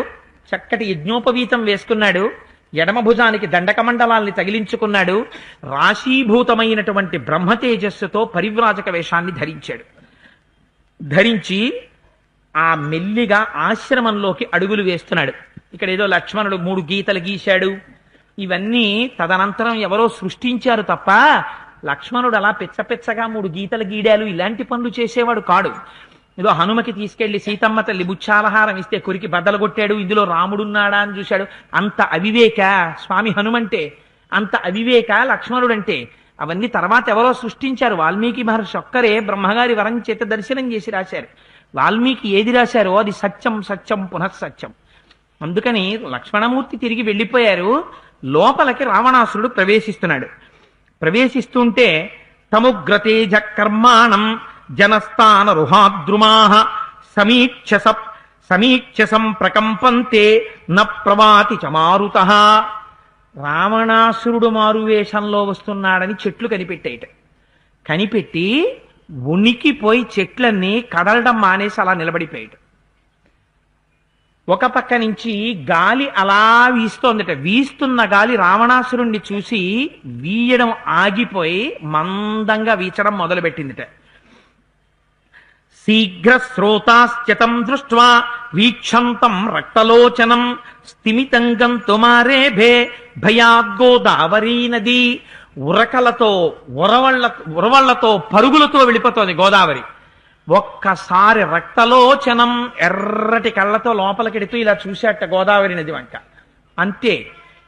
చక్కటి యజ్ఞోపవీతం వేసుకున్నాడు. ఎడమ భుజానికి దండకమండలాల్ని తగిలించుకున్నాడు. రాశీభూతమైనటువంటి బ్రహ్మతేజస్సుతో పరివ్రాజక వేషాన్ని ధరించాడు. ధరించి ఆ మెల్లిగా ఆశ్రమంలోకి అడుగులు వేస్తున్నాడు. ఇక్కడ ఏదో లక్ష్మణుడు 3 గీతలు గీశాడు, ఇవన్నీ తదనంతరం ఎవరో సృష్టించారు తప్ప లక్ష్మణుడు అలా పిచ్చపిచ్చగా 3 గీతలు గీడాలు ఇలాంటి పనులు చేసేవాడు కాడు. ఏదో హనుమకి తీసుకెళ్లి సీతమ్మ తల్లి బుచ్చాలహారం ఇస్తే కొరికి బద్దలు కొట్టాడు, ఇందులో రాముడున్నాడా అని చూశాడు. అంత అవివేక స్వామి హనుమంటే, అంత అవివేక లక్ష్మణుడంటే. అవన్నీ తర్వాత ఎవరో సృష్టించారు. వాల్మీకి మహర్షి ఒక్కరే బ్రహ్మగారి వరం చేత దర్శనం చేసి రాశారు. వాల్మీకి ఏది రాశారో అది సత్యం సత్యం పునఃసత్యం. అందుకని లక్ష్మణమూర్తి తిరిగి వెళ్ళిపోయారు. లోపలికి రావణాసురుడు ప్రవేశిస్తున్నాడు. ప్రవేశిస్తుంటే తముగ్రతేజ కర్మాణం జనస్థాన రుహాద్రుమాః సమీక్షసం ప్రకంపంతే న ప్రవాతి చ మారుతః. రావణాసురుడు మారువేషంలో వస్తున్నాడని చెట్లు కనిపెట్టేట. కనిపెట్టి ఉనికిపోయి చెట్లన్నీ కదలడం మానేసి అలా నిలబడిపోయాడు. ఒక పక్క నుంచి గాలి అలా వీస్తోందట. వీస్తున్న గాలి రావణాసురుణ్ణి చూసి వీయడం ఆగిపోయి మందంగా వీచడం మొదలుపెట్టిందిట. శీఘ్ర శ్రోతాశ్చతం దృష్ట్వా వీక్షంతం రక్తలోచనం స్థిమితం గంతుమారేభే భయాద్గోదావరీ నది. ఉరకలతో ఉరవళ్లతో పరుగులతో వెళ్ళిపోతోంది గోదావరి. ఒక్కసారి రక్తలోచనం ఎర్రటి కళ్ళతో లోపలికెడుతూ ఇలా చూశాట గోదావరి నది వంక. అంతే,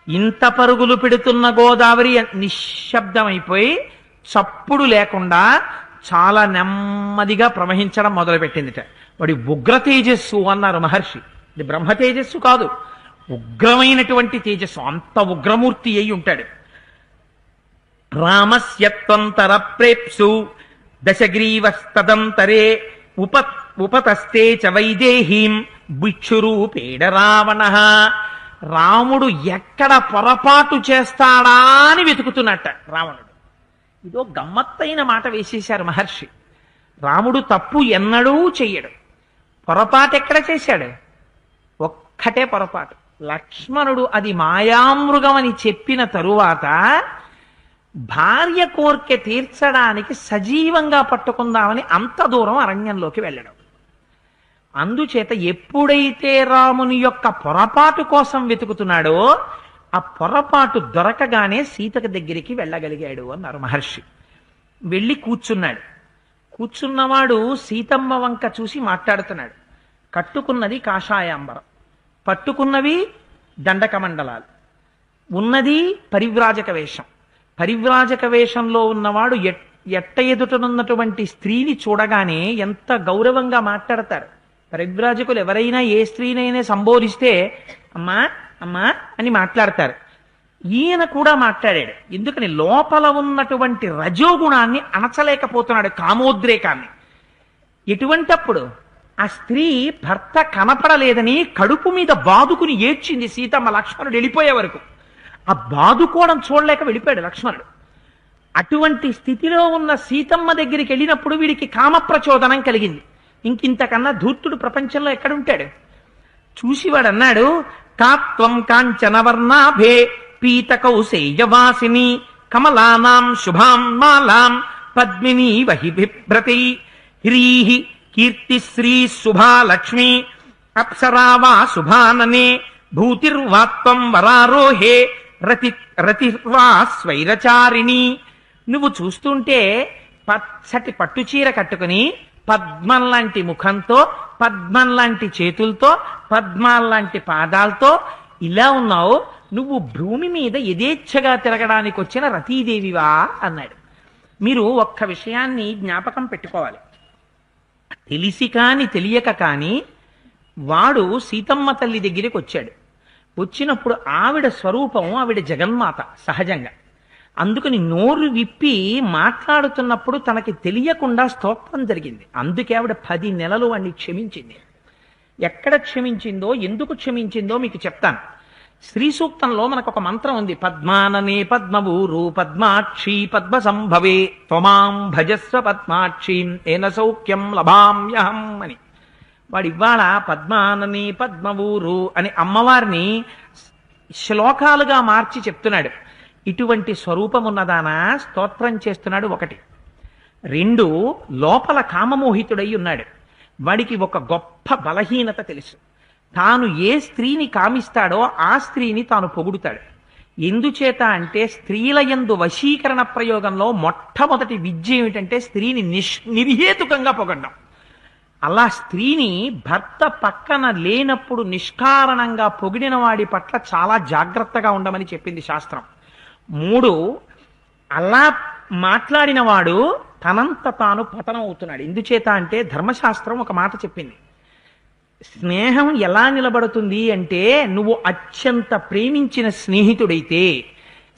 ఇంత పరుగులు పెడుతున్న గోదావరి నిశ్శబ్దమైపోయి చప్పుడు లేకుండా చాలా నెమ్మదిగా ప్రవహించడం మొదలుపెట్టిందిట. వాడి ఉగ్ర తేజస్సు అన్నారు మహర్షి. ఇది బ్రహ్మ తేజస్సు కాదు, ఉగ్రమైనటువంటి తేజస్సు. అంత ఉగ్రమూర్తి అయి ఉంటాడు. రామస్యత్వంతర ప్రేప్సు దశగ్రీవస్తదంతరే ఉపతస్తే చ వైదేహీం భిక్షురూపేణ రావణ. రాముడు ఎక్కడ పొరపాటు చేస్తాడా అని వెతుకుతున్నట్ట రావణుడు. ఇదో గమ్మత్తైన మాట వేసేశారు మహర్షి. రాముడు తప్పు ఎన్నడూ చెయ్యడు. పొరపాటు ఎక్కడ చేశాడు? ఒక్కటే పొరపాటు. లక్ష్మణుడు అది మాయామృగం అని చెప్పిన తరువాత భార్య కోర్కె తీర్చడానికి సజీవంగా పట్టుకుందామని అంత దూరం అరణ్యంలోకి వెళ్ళడం. అందుచేత ఎప్పుడైతే రాముని యొక్క పొరపాటు కోసం వెతుకుతున్నాడో ఆ పొరపాటు దొరకగానే సీతకు దగ్గరికి వెళ్ళగలిగాడు అన్నారు మహర్షి. వెళ్ళి కూర్చున్నాడు. కూర్చున్నవాడు సీతమ్మ వంక చూసి మాట్లాడుతున్నాడు. కట్టుకున్నది కాషాయాంబరం, పట్టుకున్నవి దండకమండలాలు, ఉన్నది పరివ్రాజక వేషం. పరివ్రాజక వేషంలో ఉన్నవాడు ఎట్ట ఎదుటనున్నటువంటి స్త్రీని చూడగానే ఎంత గౌరవంగా మాట్లాడతారు. పరివ్రాజకులు ఎవరైనా ఏ స్త్రీనైనా సంబోధిస్తే అమ్మా అమ్మా అని మాట్లాడతారు. ఈయన కూడా మాట్లాడాడు. ఎందుకని? లోపల ఉన్నటువంటి రజోగుణాన్ని అణచలేకపోతున్నాడు, కామోద్రేకాన్ని. ఎటువంటప్పుడు ఆ స్త్రీ భర్త కనపడలేదని కడుపు మీద బాదుకుని ఏడ్చింది సీతమ్మ. లక్ష్మణుడు వెళ్ళిపోయే వరకు ఆ బాదుకోవడం చూడలేక వెళ్ళిపోయాడు లక్ష్మణుడు. అటువంటి స్థితిలో ఉన్న సీతమ్మ దగ్గరికి వెళ్ళినప్పుడు వీడికి కామ ప్రచోదనం కలిగింది. ఇంకింతకన్నా ధూర్తుడు ప్రపంచంలో ఎక్కడుంటాడు? చూసివాడు అన్నాడు, కాత్వం కాంచనవర్ణాభే పీతకౌసేయవాసిని కమలానాం శుభాం మాలాం పద్మినీ వహి బిభ్రతి హ్రీహి కీర్తిశ్రీ శుభాలక్ష్మి అప్సరావా శుభాననే భూతిర్వాత్వం వరారోహే రతిర్వా స్వైరచారిణి. నువ్వు చూస్తుంటే పచ్చటి పట్టుచీర కట్టుకుని పద్మం లాంటి ముఖంతో, పద్మం లాంటి చేతులతో, పద్మాల్లాంటి పాదాలతో ఇలా ఉన్నావు. నువ్వు భూమి మీద యథేచ్ఛగా తిరగడానికి వచ్చిన రతీదేవివా అన్నాడు. మీరు ఒక్క విషయాన్ని జ్ఞాపకం పెట్టుకోవాలి. తెలిసి కాని తెలియక కాని వాడు సీతమ్మ తల్లి దగ్గరికి వచ్చాడు. వచ్చినప్పుడు ఆవిడ స్వరూపం, ఆవిడ జగన్మాత సహజంగా. అందుకని నోరు విప్పి మాట్లాడుతున్నప్పుడు తనకి తెలియకుండా స్తోత్రం జరిగింది. అందుకే ఆవిడ 10 నెలలు వాడిని క్షమించింది. ఎక్కడ క్షమించిందో, ఎందుకు క్షమించిందో మీకు చెప్తాను. శ్రీ సూక్తంలో మనకు ఒక మంత్రం ఉంది. పద్మాననే పద్మవూరు పద్మాక్షి పద్మ సంభవే త్వమాం భజస్వ పద్మాక్షీం ఏన సౌఖ్యం లభామ్యహం అని. వాడు ఇవాళ పద్మానని పద్మవూరు అని అమ్మవారిని శ్లోకాలుగా మార్చి చెప్తున్నాడు. ఇటువంటి స్వరూపం ఉన్నదానా స్తోత్రం చేస్తున్నాడు. 1. 2, లోపల కామమోహితుడై ఉన్నాడు. వాడికి ఒక గొప్ప బలహీనత తెలుసు. తాను ఏ స్త్రీని కామిస్తాడో ఆ స్త్రీని తాను పొగుడుతాడు. ఎందుచేత అంటే స్త్రీల యందు వశీకరణ ప్రయోగంలో మొట్టమొదటి విద్య ఏమిటంటే స్త్రీని నిర్హేతుకంగా పొగడ్డం. అలా స్త్రీని భర్త పక్కన లేనప్పుడు నిష్కారణంగా పొగిడిన వాడి పట్ల చాలా జాగ్రత్తగా ఉండమని చెప్పింది శాస్త్రం. 3, అలా మాట్లాడిన వాడు తనంత తాను పతనం అవుతున్నాడు. ఎందుచేత అంటే ధర్మశాస్త్రం ఒక మాట చెప్పింది. స్నేహం ఎలా నిలబడుతుంది అంటే నువ్వు అత్యంత ప్రేమించిన స్నేహితుడైతే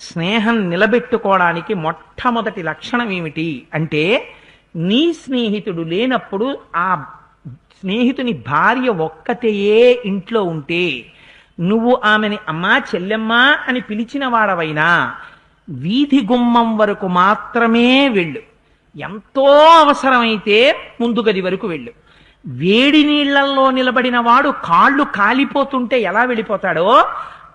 స్నేహం నిలబెట్టుకోవడానికి మొట్టమొదటి లక్షణం ఏమిటి అంటే నీ స్నేహితుడు లేనప్పుడు ఆ స్నేహితుని భార్య ఒక్కతేయే ఇంట్లో ఉంటే నువ్వు ఆమెని అమ్మా చెల్లెమ్మా అని పిలిచిన వాడవైనా వీధి గుమ్మం వరకు మాత్రమే వెళ్ళు. ఎంతో అవసరమైతే ముందు గది వరకు వెళ్ళు. వేడి నీళ్లలో నిలబడిన వాడు కాళ్ళు కాలిపోతుంటే ఎలా వెళ్ళిపోతాడో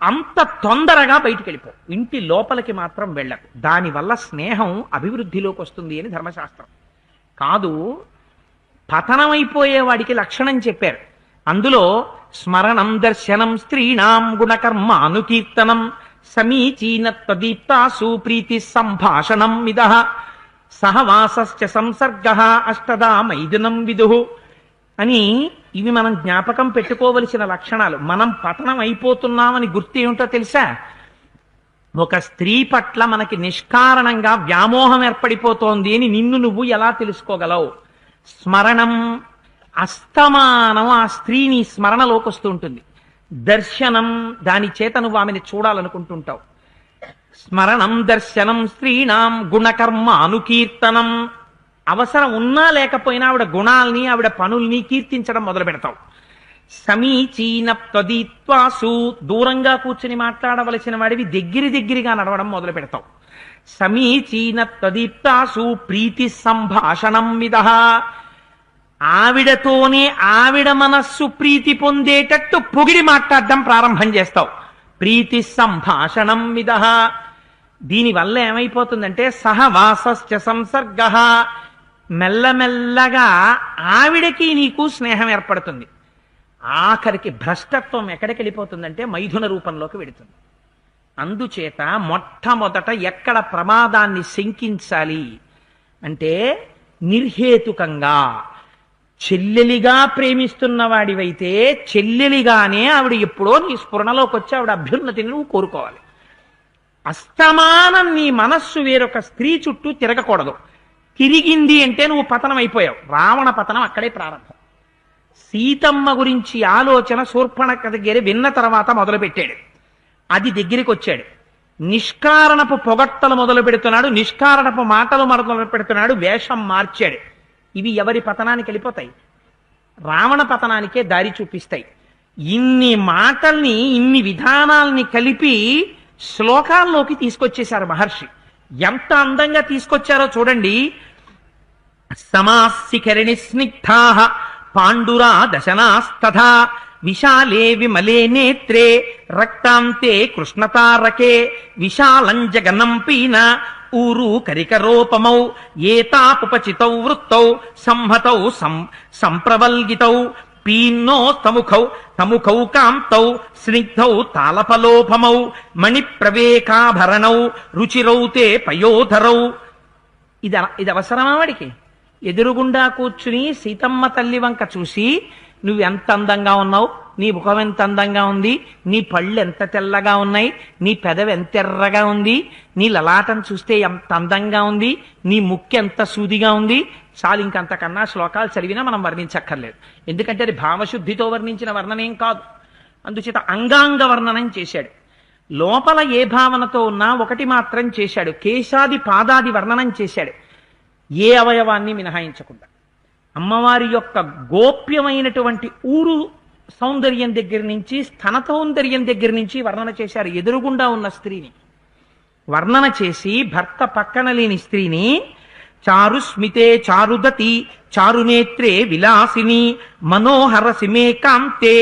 అంత తొందరగా బయటికి వెళ్ళిపో. ఇంటి లోపలికి మాత్రం వెళ్ళకు. దానివల్ల స్నేహం అభివృద్ధిలోకి వస్తుంది అని ధర్మశాస్త్రం. కాదు, పతనమైపోయే వాడికి లక్షణం చెప్పారు. అందులో స్మరణం దర్శనం స్త్రీణాం గుణకర్మ అనుకీర్తనం సమీచీనత్వదీప్తాసు ప్రీతి సంభాషణం మిదః సహవాసశ్చ సంసర్గః అష్టదా మైథునం విదుః అని ఇవి మనం జ్ఞాపకం పెట్టుకోవలసిన లక్షణాలు. మనం పతనం అయిపోతున్నామని గుర్తు ఏమిటో తెలుసా? ఒక స్త్రీ పట్ల మనకి నిష్కారణంగా వ్యామోహం ఏర్పడిపోతోంది అని నిన్ను నువ్వు ఎలా తెలుసుకోగలవు? స్మరణం, అస్తమానం ఆ స్త్రీని స్మరణలోకి వస్తూ ఉంటుంది. దర్శనం, దాని చేత నువ్వు ఆమెను చూడాలనుకుంటుంటావు. స్మరణం దర్శనం స్త్రీణాం గుణకర్మ అనుకీర్తనం, అవసరం ఉన్నా లేకపోయినా ఆవిడ గుణాల్ని ఆవిడ పనుల్ని కీర్తించడం మొదలు పెడతావు. సమీచీన త్వదీత్వాసు, దూరంగా కూర్చుని మాట్లాడవలసిన వాడివి దగ్గరగా నడవడం మొదలు పెడతావు. సమీచీన త్వదీప్తాసు ప్రీతి సంభాషణం మిదః, ఆవిడతోనే ఆవిడ మనస్సు ప్రీతి పొందేటట్టు పొగిడి మాట్లాడడం ప్రారంభం చేస్తావు. ప్రీతి సంభాషణం మిదః. దీనివల్ల ఏమైపోతుందంటే సహవాసశ్చ సంసర్గః, మెల్లమెల్లగా ఆవిడకి నీకు స్నేహం ఏర్పడుతుంది. ఆఖరికి భ్రష్టత్వం ఎక్కడికి వెళ్ళిపోతుందంటే మైథున రూపంలోకి వెడుతుంది. అందుచేత మొట్టమొదట ఎక్కడ ప్రమాదాన్ని శంకించాలి అంటే నిర్హేతుకంగా. చెల్లెలిగా ప్రేమిస్తున్న వాడివైతే చెల్లెలిగానే ఆవిడ ఎప్పుడో నీ స్ఫురణలోకి వచ్చి ఆవిడ అభ్యున్నతిని నువ్వు కోరుకోవాలి. అస్తమానం నీ మనస్సు వేరొక స్త్రీ చుట్టూ తిరగకూడదు. తిరిగింది అంటే నువ్వు పతనం అయిపోయావు. రావణ పతనం అక్కడే ప్రారంభం. సీతమ్మ గురించి ఆలోచన శూర్పణఖ దగ్గర విన్న తర్వాత మొదలుపెట్టాడు. అది దగ్గరికి వచ్చాడు. నిష్కారణపు పొగట్టలు మొదలు పెడుతున్నాడు, నిష్కారణపు మాటలు మొదలు పెడుతున్నాడు, వేషం మార్చాడు. ఇవి ఎవరి పతనానికి వెళ్ళిపోతాయి? రావణ పతనానికే దారి చూపిస్తాయి. ఇన్ని మాటల్ని ఇన్ని విధానాల్ని కలిపి శ్లోకాల్లోకి తీసుకొచ్చేశారు మహర్షి. ఎంత అందంగా తీసుకొచ్చారో చూడండి. సమాశిఖరిణి స్నిగ్ధా పాండురా దశనాస్తథా విశాలే విమలే నేత్రే రక్తాంతే కృష్ణతారకే విశాలం జగనం పీన ఊరు కరికరోపమౌ ఏతాపుపచితౌ వృత్తౌ సంహతౌ సంప్రవల్గితౌ పీన్నో తముఖౌ కాంతౌ స్నిగ్ధౌ తాళపలోపమౌ మణిప్రవేకాభరణౌ రుచిరౌతే పయోధరౌ. ఇది అవసరమా వాడికి? ఎదురుగుండా కూర్చుని సీతమ్మ తల్లి వంక చూసి నువ్వెంత అందంగా ఉన్నావు, నీ ముఖం ఎంత అందంగా ఉంది, నీ పళ్ళు ఎంత తెల్లగా ఉన్నాయి, నీ పెదవి ఎంత ఎర్రగా ఉంది, నీ లలాటం చూస్తే ఎంత అందంగా ఉంది, నీ ముక్కు ఎంత సూదిగా ఉంది, చాలు. ఇంకంతకన్నా శ్లోకాలు చదివినా మనం వర్ణించక్కర్లేదు. ఎందుకంటే అది భావశుద్ధితో వర్ణించిన వర్ణనేం కాదు. అందుచేత అంగాంగ వర్ణనం చేశాడు. లోపల ఏ భావనతో ఉన్నా ఒకటి మాత్రం చేశాడు, కేశాది పాదాది వర్ణనం చేశాడు, ఏ అవయవాన్ని మినహాయించకుండా. అమ్మవారి యొక్క గోప్యమైనటువంటి ఊరు సౌందర్యం దగ్గర నుంచి స్థన సౌందర్యం దగ్గర నుంచి వర్ణన చేశారు. ఎదురుగుండా ఉన్న స్త్రీని వర్ణన చేసి భర్త పక్కన లేని స్త్రీని చారు స్మితే చారుదతి చారునేత్రే విలాసిని మనోహర సిమే కాంతే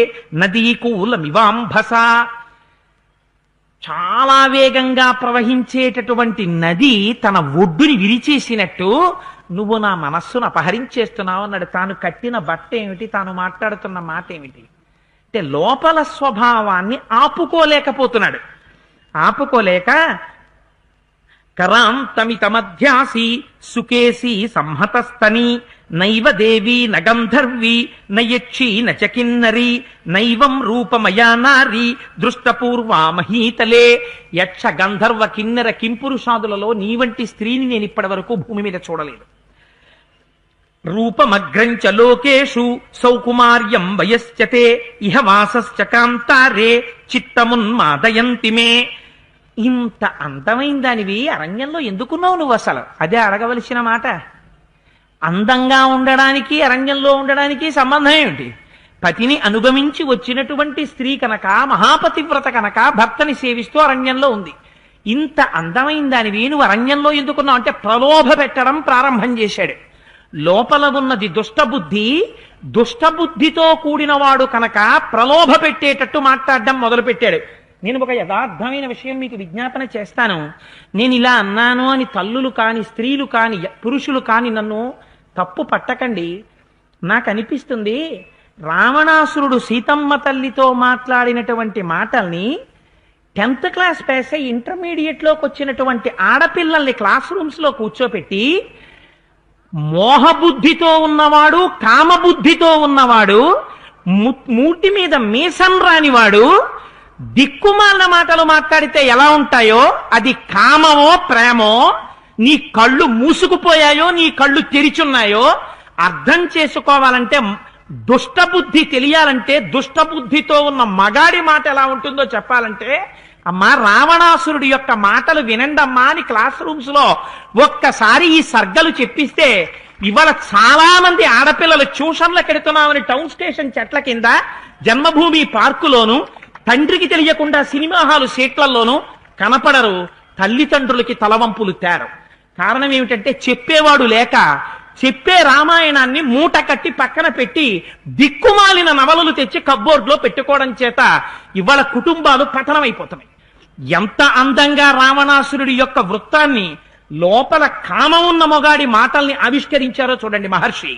నదీకూలమివాంభస, చాలా వేగంగా ప్రవహించేటటువంటి నది తన ఒడ్డుని విరిచేసినట్టు నువ్వు నా మనస్సును అపహరించేస్తున్నావు అన్నాడు. తాను కట్టిన బట్ట ఏమిటి, తాను మాట్లాడుతున్న మాట ఏమిటి? అంటే లోపల స్వభావాన్ని ఆపుకోలేక కరాంతమితమధ్యాసి సుకేసి సంహతస్తని నైవ దేవి నగంధర్వి నయక్షి నచకిన్నరి నైవం రూపమయా నారి దృష్టపూర్వా మహీతలే. యక్ష గంధర్వ కిన్నెర కింపురుషాదులలో నీ వంటి స్త్రీని నేను ఇప్పటి వరకు భూమి మీద చూడలేదు. రూపమగ్రంచ లోకేషు సౌకుమార్యం వయశ్చతే ఇహ వాసశ్చ కాంతారే చిత్తమున్మాదయంతి మే. ఇంత అందమైన దానివి అరణ్యంలో ఎందుకున్నావు నువ్వు? అసలు అదే అడగవలసిన మాట. అందంగా ఉండడానికి అరణ్యంలో ఉండడానికి సంబంధం ఏమిటి? పతిని అనుగమించి వచ్చినటువంటి స్త్రీ కనుక, మహాపతివ్రత కనుక భర్తని సేవిస్తూ అరణ్యంలో ఉంది. ఇంత అందమైన దానివి నువ్వు అరణ్యంలో ఎందుకున్నావు అంటే ప్రలోభ పెట్టడం ప్రారంభం చేశాడు. లోపల ఉన్నది దుష్టబుద్ధి, దుష్టబుద్ధితో కూడినవాడు కనుక ప్రలోభ పెట్టేటట్టు మాట్లాడడం మొదలుపెట్టాడు. నేను ఒక యథార్థమైన విషయం మీకు విజ్ఞాపన చేస్తాను. నేను ఇలా అన్నాను అని తల్లులు కాని, స్త్రీలు కాని, పురుషులు కాని నన్ను తప్పు పట్టకండి. నాకు అనిపిస్తుంది రావణాసురుడు సీతమ్మ తల్లితో మాట్లాడినటువంటి మాటల్ని 10th క్లాస్ పాస్ అయ్యి ఇంటర్మీడియట్లోకి వచ్చినటువంటి ఆడపిల్లల్ని క్లాస్ రూమ్స్లో కూర్చోపెట్టి మోహబుద్ధితో ఉన్నవాడు, కామబుద్ధితో ఉన్నవాడు, మూటి మీద మీసం రానివాడు దిక్కుమాలిన మాటలు మాట్లాడితే ఎలా ఉంటాయో, అది కామమో ప్రేమో, నీ కళ్ళు మూసుకుపోయాయో నీ కళ్ళు తెరిచున్నాయో అర్థం చేసుకోవాలంటే, దుష్టబుద్ధి తెలియాలంటే, దుష్టబుద్ధితో ఉన్న మగాడి మాట ఎలా ఉంటుందో చెప్పాలంటే, అమ్మా రావణాసురుడి యొక్క మాటలు వినండమ్మా అని క్లాస్ రూమ్స్ లో ఒక్కసారి ఈ సర్గలు చెప్పిస్తే ఇవాళ చాలా మంది ఆడపిల్లలు ట్యూషన్లకు ఎడుతున్నామని టౌన్ స్టేషన్ చెట్ల కింద, జన్మభూమి పార్కులోను, తండ్రికి తెలియకుండా సినిమా హాలు సీట్లలోనూ కనపడరు. తల్లిదండ్రులకి తలవంపులు తేరు. కారణం ఏమిటంటే చెప్పేవాడు లేక, చెప్పే రామాయణాన్ని మూట కట్టి పక్కన పెట్టి దిక్కుమాలిన నవలలు తెచ్చి కబ్బోర్డ్లో పెట్టుకోవడం చేత ఇవాళ కుటుంబాలు పతనమైపోతున్నాయి. ఎంత అందంగా రావణాసురుడి యొక్క వృత్తాన్ని, లోపల కామం ఉన్న మొగాడి మాటల్ని ఆవిష్కరించారో చూడండి మహర్షి.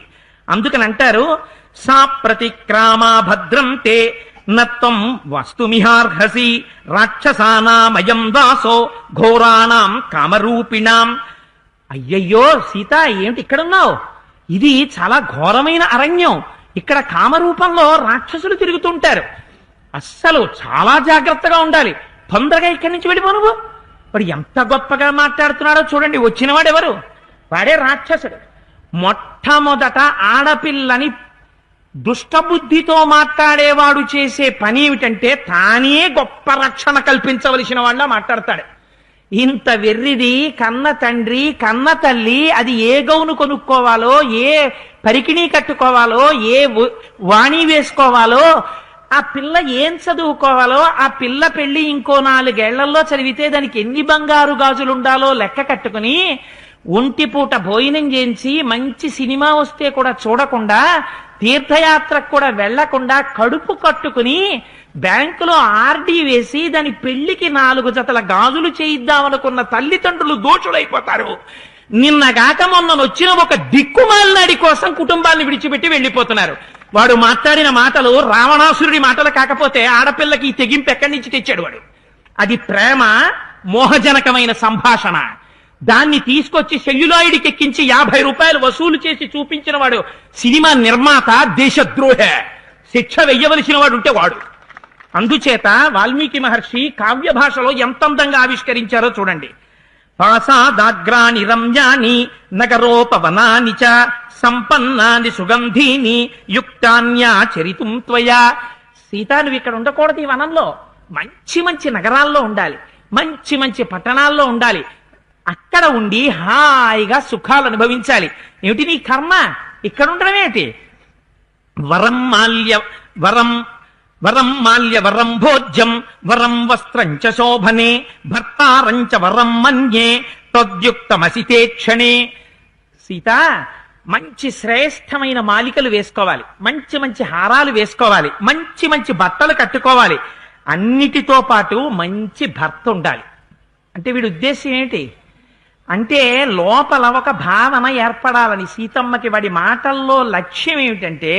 అందుకని అంటారు, సా ప్రతిక్రామా భద్రం తే నత్వం వస్తుమిహార్హసి రాక్షసానామయం దాసో ఘోరాణం కామరూపిణాం. అయ్యయ్యో సీత, ఏమిటి ఇక్కడున్నావు? ఇది చాలా ఘోరమైన అరణ్యం. ఇక్కడ కామరూపంలో రాక్షసులు తిరుగుతుంటారు. అస్సలు చాలా జాగ్రత్తగా ఉండాలి. తొందరగా ఇక్కడి నుంచి వెళ్ళిపో నువ్వు. వాడు ఎంత గొప్పగా మాట్లాడుతున్నాడో చూడండి. వచ్చినవాడెవరు? వాడే రాక్షసుడు. మొట్టమొదట ఆడపిల్లని దుష్టబుద్ధితో మాట్లాడేవాడు చేసే పని ఏమిటంటే తానే గొప్ప రక్షణ కల్పించవలసిన వాళ్ళ మాట్లాడతాడు. ఇంత వెర్రిది కన్న తండ్రి, కన్న తల్లి అది ఏ గౌను కొనుక్కోవాలో, ఏ పరికిణీ కట్టుకోవాలో, ఏ వాణి వేసుకోవాలో, ఆ పిల్ల ఏం చదువుకోవాలో, ఆ పిల్ల పెళ్లి ఇంకో 4 ఏళ్లలో చదివితే దానికి ఎన్ని బంగారు గాజులు ఉండాలో లెక్క కట్టుకుని, ఒంటిపూట భోజనం చేయించి మంచి సినిమా వస్తే కూడా చూడకుండా, తీర్థయాత్రకు కూడా వెళ్లకుండా కడుపు కట్టుకుని బ్యాంకులో ఆర్డీ వేసి దాని పెళ్లికి 4 జతల గాజులు చేయిద్దామనుకున్న తల్లిదండ్రులు దోషులైపోతారు. నిన్నగాక మొన్న వచ్చిన ఒక దిక్కుమాలినాడి కోసం కుటుంబాన్ని విడిచిపెట్టి వెళ్ళిపోతున్నారు. వాడు మాట్లాడిన మాటలు రావణాసురుడి మాటలు కాకపోతే ఆడపిల్లకి ఈ తెగింపు ఎక్కడి నుంచి తెచ్చాడు వాడు? అది ప్రేమ, మోహజనకమైన సంభాషణ. దాన్ని తీసుకొచ్చి సెల్యులాయిడ్కి ఎక్కించి 50 రూపాయలు వసూలు చేసి చూపించిన వాడు సినిమా నిర్మాత, దేశద్రోహ. శిక్ష వెయ్యవలసిన వాడు ఉంటే వాడు. అందుచేత వాల్మీకి మహర్షి కావ్య భాషలో ఎంత అందంగా ఆవిష్కరించారో చూడండి. పాసాదాగ్రాని రమ్యాని నగరోపవనాని చ సంపన్నాని సుగంధీని యుక్తాన్యాచరితుం త్వయా. సీత, నువ్వు ఇక్కడ ఉండకూడదు. ఈ వనంలో మంచి మంచి నగరాల్లో ఉండాలి, మంచి మంచి పట్టణాల్లో ఉండాలి. అక్కడ ఉండి హాయిగా సుఖాలు అనుభవించాలి. ఏమిటి నీ కర్మ? ఇక్కడ ఉండడం ఏమిటి? వరం మాల్య వరం భోజ్యం వరం వస్త్రంచ శోభనే భర్తారంచ వరం మన్యే తద్యుక్తమసితే క్షణే. సీత, మంచి శ్రేష్టమైన మాలికలు వేసుకోవాలి, మంచి మంచి హారాలు వేసుకోవాలి, మంచి మంచి బట్టలు కట్టుకోవాలి. అన్నిటితో పాటు మంచి భర్త ఉండాలి. అంటే వీడి ఉద్దేశం ఏంటి అంటే లోపల ఒక భావన ఏర్పడాలని. సీతమ్మకి వాడి మాటల్లో లక్ష్యం ఏమిటంటే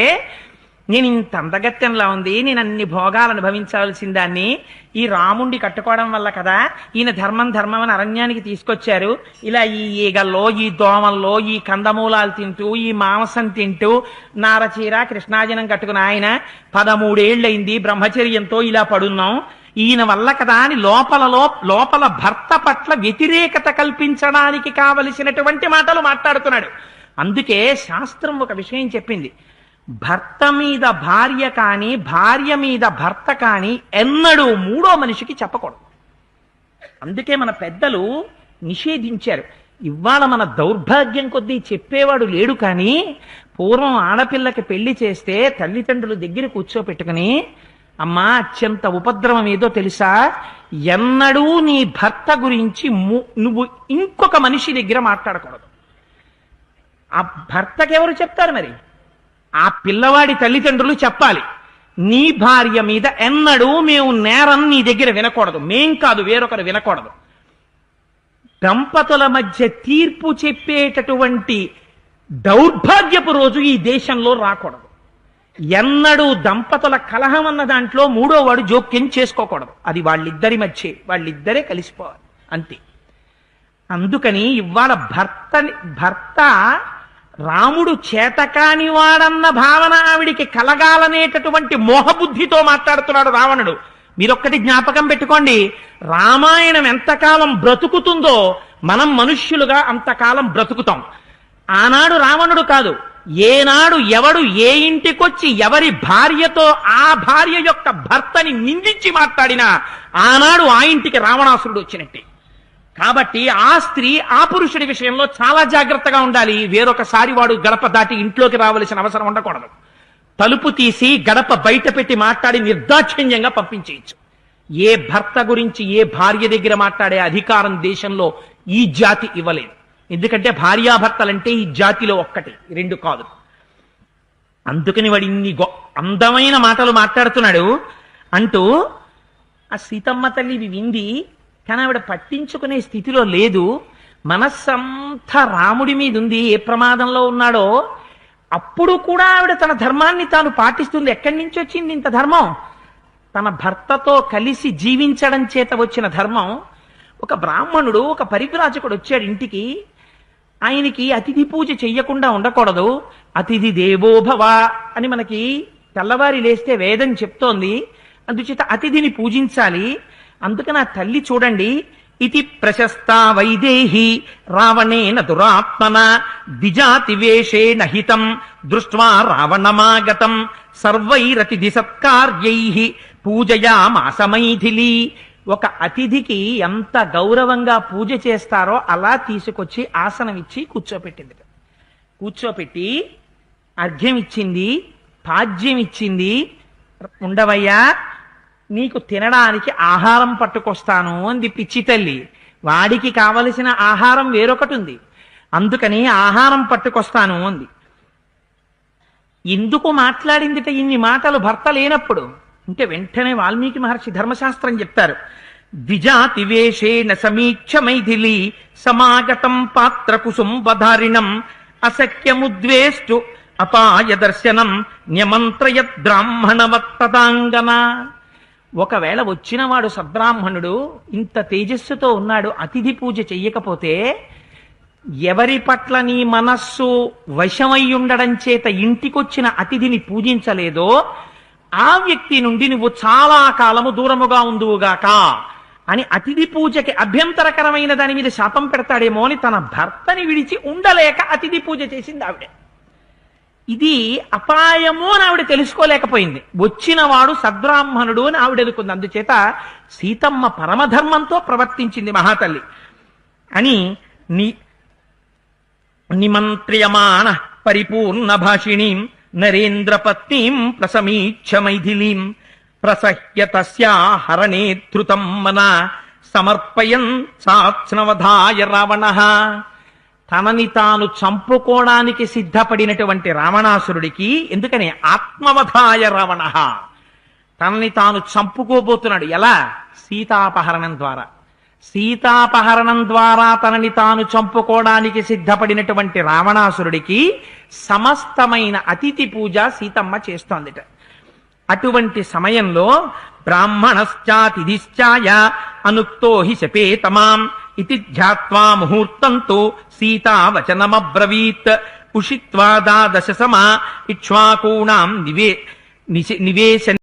నేను ఇంత అందగత్యంలా ఉంది, నేను అన్ని భోగాలు అనుభవించాల్సిన దాన్ని ఈ రాముండి కట్టుకోవడం వల్ల కదా ఈయన ధర్మం ధర్మం అని అరణ్యానికి తీసుకొచ్చారు. ఇలా ఈ ఈగల్లో, ఈ దోమల్లో, ఈ కందమూలాలు తింటూ, ఈ మాంసం తింటూ, నారచీర కృష్ణాజనం కట్టుకుని ఆయన 13 ఏళ్ళయింది బ్రహ్మచర్యంతో ఇలా పడున్నాం. ఈయన వల్ల కదా అని లోపల భర్త పట్ల వ్యతిరేకత కల్పించడానికి కావలసినటువంటి మాటలు మాట్లాడుతున్నాడు. అందుకే శాస్త్రం ఒక విషయం చెప్పింది, భర్త మీద భార్య కానీ భార్య మీద భర్త కానీ ఎన్నడూ మూడో మనిషికి చెప్పకూడదు. అందుకే మన పెద్దలు నిషేధించారు. ఇవాళ మన దౌర్భాగ్యం కొద్దీ చెప్పేవాడు లేడు. కానీ పూర్వం ఆడపిల్లకి పెళ్లి చేస్తే తల్లిదండ్రులు దగ్గర కూర్చోపెట్టుకుని, అమ్మా అత్యంత ఉపద్రవం ఏదో తెలుసా, ఎన్నడూ నీ భర్త గురించి నువ్వు ఇంకొక మనిషి దగ్గర మాట్లాడకూడదు. ఆ భర్తకెవరు చెప్తారు మరి? ఆ పిల్లవాడి తల్లిదండ్రులు చెప్పాలి. నీ భార్య మీద ఎన్నడూ మేము నేరం నీ దగ్గర వినకూడదు, మేం కాదు వేరొకరు వినకూడదు. దంపతుల మధ్య తీర్పు చెప్పేటటువంటి దౌర్భాగ్యపు రోజు ఈ దేశంలో రాకూడదు. ఎన్నడూ దంపతుల కలహం అన్న దాంట్లో మూడో వాడు జోక్యం చేసుకోకూడదు. అది వాళ్ళిద్దరే కలిసిపోవాలి అంతే. అందుకని ఇవాళ భర్త రాముడు చేతకాని వాడన్న భావన ఆవిడికి కలగాలనేటటువంటి మోహబుద్ధితో మాట్లాడుతున్నాడు రావణుడు. మీరొక్కటి జ్ఞాపకం పెట్టుకోండి, రామాయణం ఎంతకాలం బ్రతుకుతుందో మనం మనుష్యులుగా అంతకాలం బ్రతుకుతాం. ఆనాడు రావణుడు కాదు, ఏనాడు ఎవడు ఏ ఇంటికొచ్చి ఎవరి భార్యతో ఆ భార్య యొక్క భర్తని నిందించి మాట్లాడినా ఆనాడు ఆ ఇంటికి రావణాసురుడు వచ్చినట్టే. కాబట్టి ఆ స్త్రీ ఆ పురుషుడి విషయంలో చాలా జాగ్రత్తగా ఉండాలి. వేరొకసారి వాడు గడప దాటి ఇంట్లోకి రావలసిన అవసరం ఉండకూడదు. తలుపు తీసి గడప బయట పెట్టి మాట్లాడి నిర్దాక్షిణ్యంగా పంపించేయచ్చు. ఏ భర్త గురించి ఏ భార్య దగ్గర మాట్లాడే అధికారం దేశంలో ఈ జాతి ఇవ్వలేదు. ఎందుకంటే భార్యాభర్తలంటే ఈ జాతిలో ఒక్కటి, రెండు కాదు. అందుకని వాడు ఇన్ని అందమైన మాటలు మాట్లాడుతున్నాడు. అంటూ ఆ సీతమ్మ తల్లి ఇవి వింది, కానీ ఆవిడ పట్టించుకునే స్థితిలో లేదు. మనస్సంతా రాముడి మీద ఉంది, ఏ ప్రమాదంలో ఉన్నాడో. అప్పుడు కూడా ఆవిడ తన ధర్మాన్ని తాను పాటిస్తుంది. ఎక్కడి నుంచి వచ్చింది ఇంత ధర్మం? తన భర్తతో కలిసి జీవించడం చేత వచ్చిన ధర్మం. ఒక బ్రాహ్మణుడు, ఒక పరివ్రాజకుడు వచ్చాడు ఇంటికి. ఆయనకి అతిథి పూజ చెయ్యకుండా ఉండకూడదు. అతిథి దేవోభవ అని మనకి తెల్లవారి లేస్తే వేదం చెప్తోంది. అందుచేత అతిథిని పూజించాలి. అందుకని ఆ తల్లి చూడండి, ఇతి ప్రశస్త వైదేహి రావణేన దురాత్మన ద్విజాతివేషేణ హితం దృష్ట్వా రావణమాగతం సర్వైరతిథి సత్కార్యైః పూజయామాస మైథిలి. ఒక అతిథికి ఎంత గౌరవంగా పూజ చేస్తారో అలా తీసుకొచ్చి ఆసనం ఇచ్చి కూర్చోపెట్టింది. కూర్చోపెట్టి అర్ఘ్యం ఇచ్చింది, పాద్యం ఇచ్చింది. ఉండవయ్యా, నీకు తినడానికి ఆహారం పట్టుకొస్తాను అంది పిచ్చి తల్లి. వాడికి కావలసిన ఆహారం వేరొకటి ఉంది, అందుకని ఆహారం పట్టుకొస్తాను అంది. ఎందుకు మాట్లాడిందిట ఇన్ని మాటలు భర్త లేనప్పుడు అంటే వెంటనే వాల్మీకి మహర్షి ధర్మశాస్త్రం చెప్తారు. ద్విజాతివేషేణ సమీక్ష మైథిలి సమాగతం పాత్ర కుసుంబధారిణం అసఖ్యముద్వేష్టు అపాయ దర్శనం న్యమంత్రయద్ బ్రాహ్మణవత్తదాంగన. ఒకవేళ వచ్చిన వాడు సద్బ్రాహ్మణుడు, ఇంత తేజస్సుతో ఉన్నాడు, అతిథి పూజ చెయ్యకపోతే, ఎవరి పట్ల నీ మనస్సు వశమై ఉండడం చేత ఇంటికొచ్చిన అతిథిని పూజించలేదో ఆ వ్యక్తి నుండి నువ్వు చాలా కాలము దూరముగా ఉందువుగాక అని అతిథి పూజకి అభ్యంతరకరమైన దాని మీద శాపం పెడతాడేమో అని తన భర్తని విడిచి ఉండలేక అతిథి పూజ చేసింది ఆవిడ. ఇది అపాయము అని ఆవిడ తెలుసుకోలేకపోయింది. వచ్చినవాడు సద్బ్రాహ్మణుడు అని ఆవిడ అనుకుంది. అందుచేత సీతమ్మ పరమధర్మంతో ప్రవర్తించింది మహాతల్లి అని నిమంత్రియమాణ పరిపూర్ణ భాషిణీం నరేంద్ర పత్నీం ప్రసమీక్ష మైథిలీం ప్రసహ్య తస్యా హరణే ధృతం మన సమర్పయన్ సాత్స్నవధాయ రావణః. తనని తాను చంపుకోవడానికి సిద్ధపడినటువంటి రావణాసురుడికి, ఎందుకని ఆత్మవధాయ రావణః, తనని తాను చంపుకోబోతున్నాడు. ఎలా? సీతాపహరణం ద్వారా. సీతాపహరణం ద్వారా తనని తాను చంపుకోవడానికి సిద్ధపడినటువంటి రావణాసురుడికి సమస్తమైన అతిథి పూజ సీతమ్మ చేస్తోందిట. అటువంటి సమయంలో బ్రాహ్మణశ్చాతిథిశ్చాయ అనుక్తో హి శపేతమాం ఇతి ధ్యాత్వా ముహూర్తంతో సీతావచనమబ్రవీత్ ఉషిత్వా దాదశ సమా ఇక్ష్వాకూణాం నివేశ